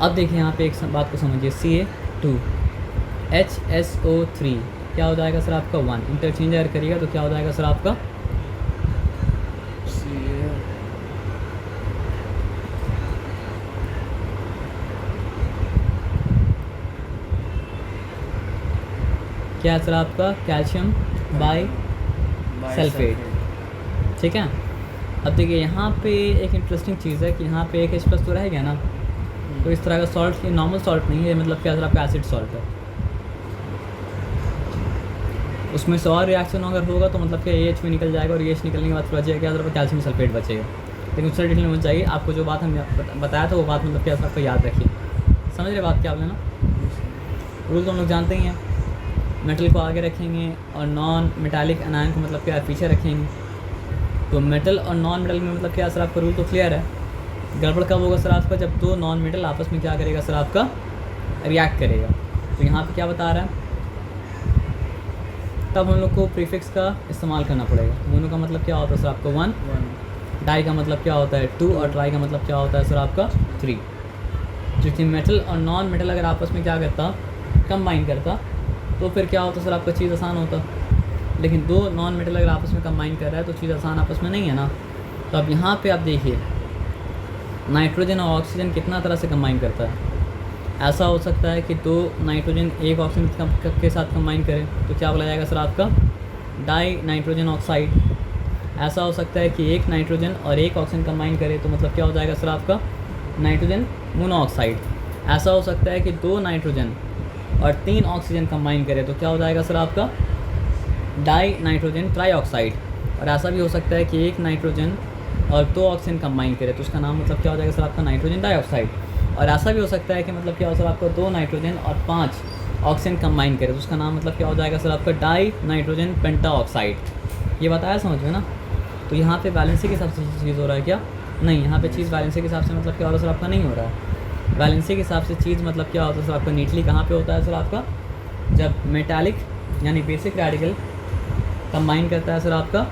अब देखिए यहाँ पे एक बात को समझिए, CA2HSO3 क्या हो जाएगा सर आपका 1। इंटरचेंज अगर करिएगा तो क्या हो जाएगा सर आपका क्या है सर आपका कैल्शियम बाई सल्फेट। ठीक है। अब देखिए यहाँ पे एक इंटरेस्टिंग चीज़ है कि यहाँ पे एक H+ तो रह गया ना, तो इस तरह का सॉल्ट ये नॉर्मल सॉल्ट नहीं है, मतलब क्या सर आपका एसिड सॉल्ट है। उसमें से और रिएक्शन अगर होगा तो मतलब क्या AH में निकल जाएगा, और AH निकलने के बाद फिर बचेगा क्या सर कैल्शियम सल्फेट बचेगा। लेकिन उससे डिटेल में चाहिए आपको जो बात हमने बताया था वो बात मतलब क्या आपको याद रखिए। समझ रहे बात क्या आप लेना। रूल तो हम लोग जानते ही हैं, मेटल को आगे रखेंगे और नॉन मेटालिक अनायन को मतलब क्या पीछे रखेंगे। तो मेटल और नॉन मेटल में मतलब क्या सर आपका रूल तो क्लियर है। गड़बड़ कब होगा सर आपका, जब दो नॉन मेटल आपस में क्या करेगा सर आपका रिएक्ट करेगा। तो यहाँ पे क्या बता रहा है, तब हम लोग को प्रीफिक्स का इस्तेमाल करना पड़ेगा। मोनो का मतलब क्या होता है सर आपका 1, डाई का मतलब क्या होता है 2 और ट्राई का मतलब क्या होता है सर आपका 3। क्योंकि मेटल और नॉन मेटल अगर आपस में क्या करता, कंबाइन करता, तो फिर क्या होता सर आपका चीज़ आसान होता। लेकिन दो नॉन मेटल अगर आपस में कंबाइन कर रहा है तो चीज़ आसान आपस में नहीं है ना। तो अब यहाँ पे आप देखिए नाइट्रोजन और ऑक्सीजन कितना तरह से कंबाइन करता है। ऐसा हो सकता है कि दो नाइट्रोजन एक ऑक्सीजन के साथ कंबाइन करें तो क्या बोला जाएगा सर आपका डाई नाइट्रोजन ऑक्साइड। ऐसा हो सकता है कि एक नाइट्रोजन और एक ऑक्सीजन कंबाइन करे तो मतलब क्या हो जाएगा सर आपका नाइट्रोजन मोनोऑक्साइड। ऐसा हो सकता है कि दो नाइट्रोजन और 3 ऑक्सीजन कंबाइन करे तो क्या हो जाएगा सर आपका डाई नाइट्रोजन ट्राईऑक्साइड। और ऐसा भी हो सकता है कि एक नाइट्रोजन और 2 ऑक्सीजन कंबाइन करे तो उसका नाम मतलब क्या हो जाएगा सर आपका नाइट्रोजन डाइऑक्साइड। और ऐसा भी हो सकता है कि मतलब क्या हो सर आपका 2 नाइट्रोजन और 5 ऑक्सीजन कंबाइन करे तो उसका नाम मतलब क्या हो जाएगा सर आपका डाई नाइट्रोजन पेंटाऑक्साइड। ये बताया समझ में ना। तो यहाँ पे बैलेंसी के हिसाब से चीज़ हो रहा है क्या, नहीं, यहाँ पे चीज़ बैलेंसी के हिसाब से मतलब क्या हो रहा है सर आपका नहीं हो रहा है। बैलेंसी के हिसाब से चीज़ मतलब क्या होता है सर आपका नीटली कहाँ पे होता है सर आपका, जब मेटालिक यानी बेसिक रेडिकल कंबाइन करता है सर आपका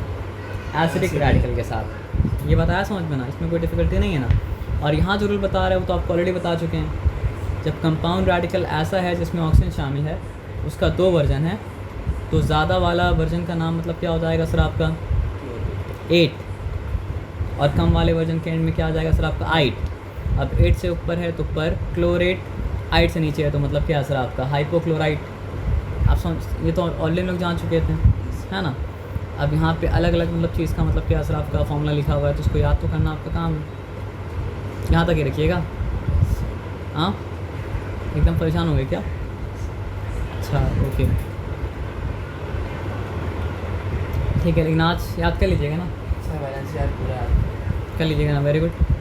एसिडिक रेडिकल के साथ। ये बताया समझ में ना, इसमें कोई डिफ़िकल्टी नहीं है ना। और यहाँ जो रूल बता रहे हैं वो तो आपको ऑलरेडी बता चुके हैं। जब कंपाउंड रेडिकल ऐसा है जिसमें ऑक्सीजन शामिल है, उसका 2 वर्जन है, तो ज़्यादा वाला वर्जन का नाम मतलब क्या हो जाएगा सर आपका 8 और कम वाले वर्जन के एंड में क्या आ जाएगा सर आपका 8। अब 8 से ऊपर है तो पर क्लोरेट, 8 से नीचे है तो मतलब क्या है सर आपका हाइपोक्लोराइट। आप समझ, ये तो ऑलरेडी लोग जान चुके थे, है ना। अब यहाँ पे अलग अलग मतलब चीज़ का मतलब क्या सर आपका फॉर्मूला लिखा हुआ है तो उसको याद तो करना आपका काम है। यहाँ तक ही रखिएगा। हाँ, एकदम परेशान हो गए क्या? अच्छा, ओके, ठीक है। लेकिन आज याद कर लीजिएगा ना, अच्छा बैलेंस यार पूरा कर लीजिएगा ना, वेरी गुड।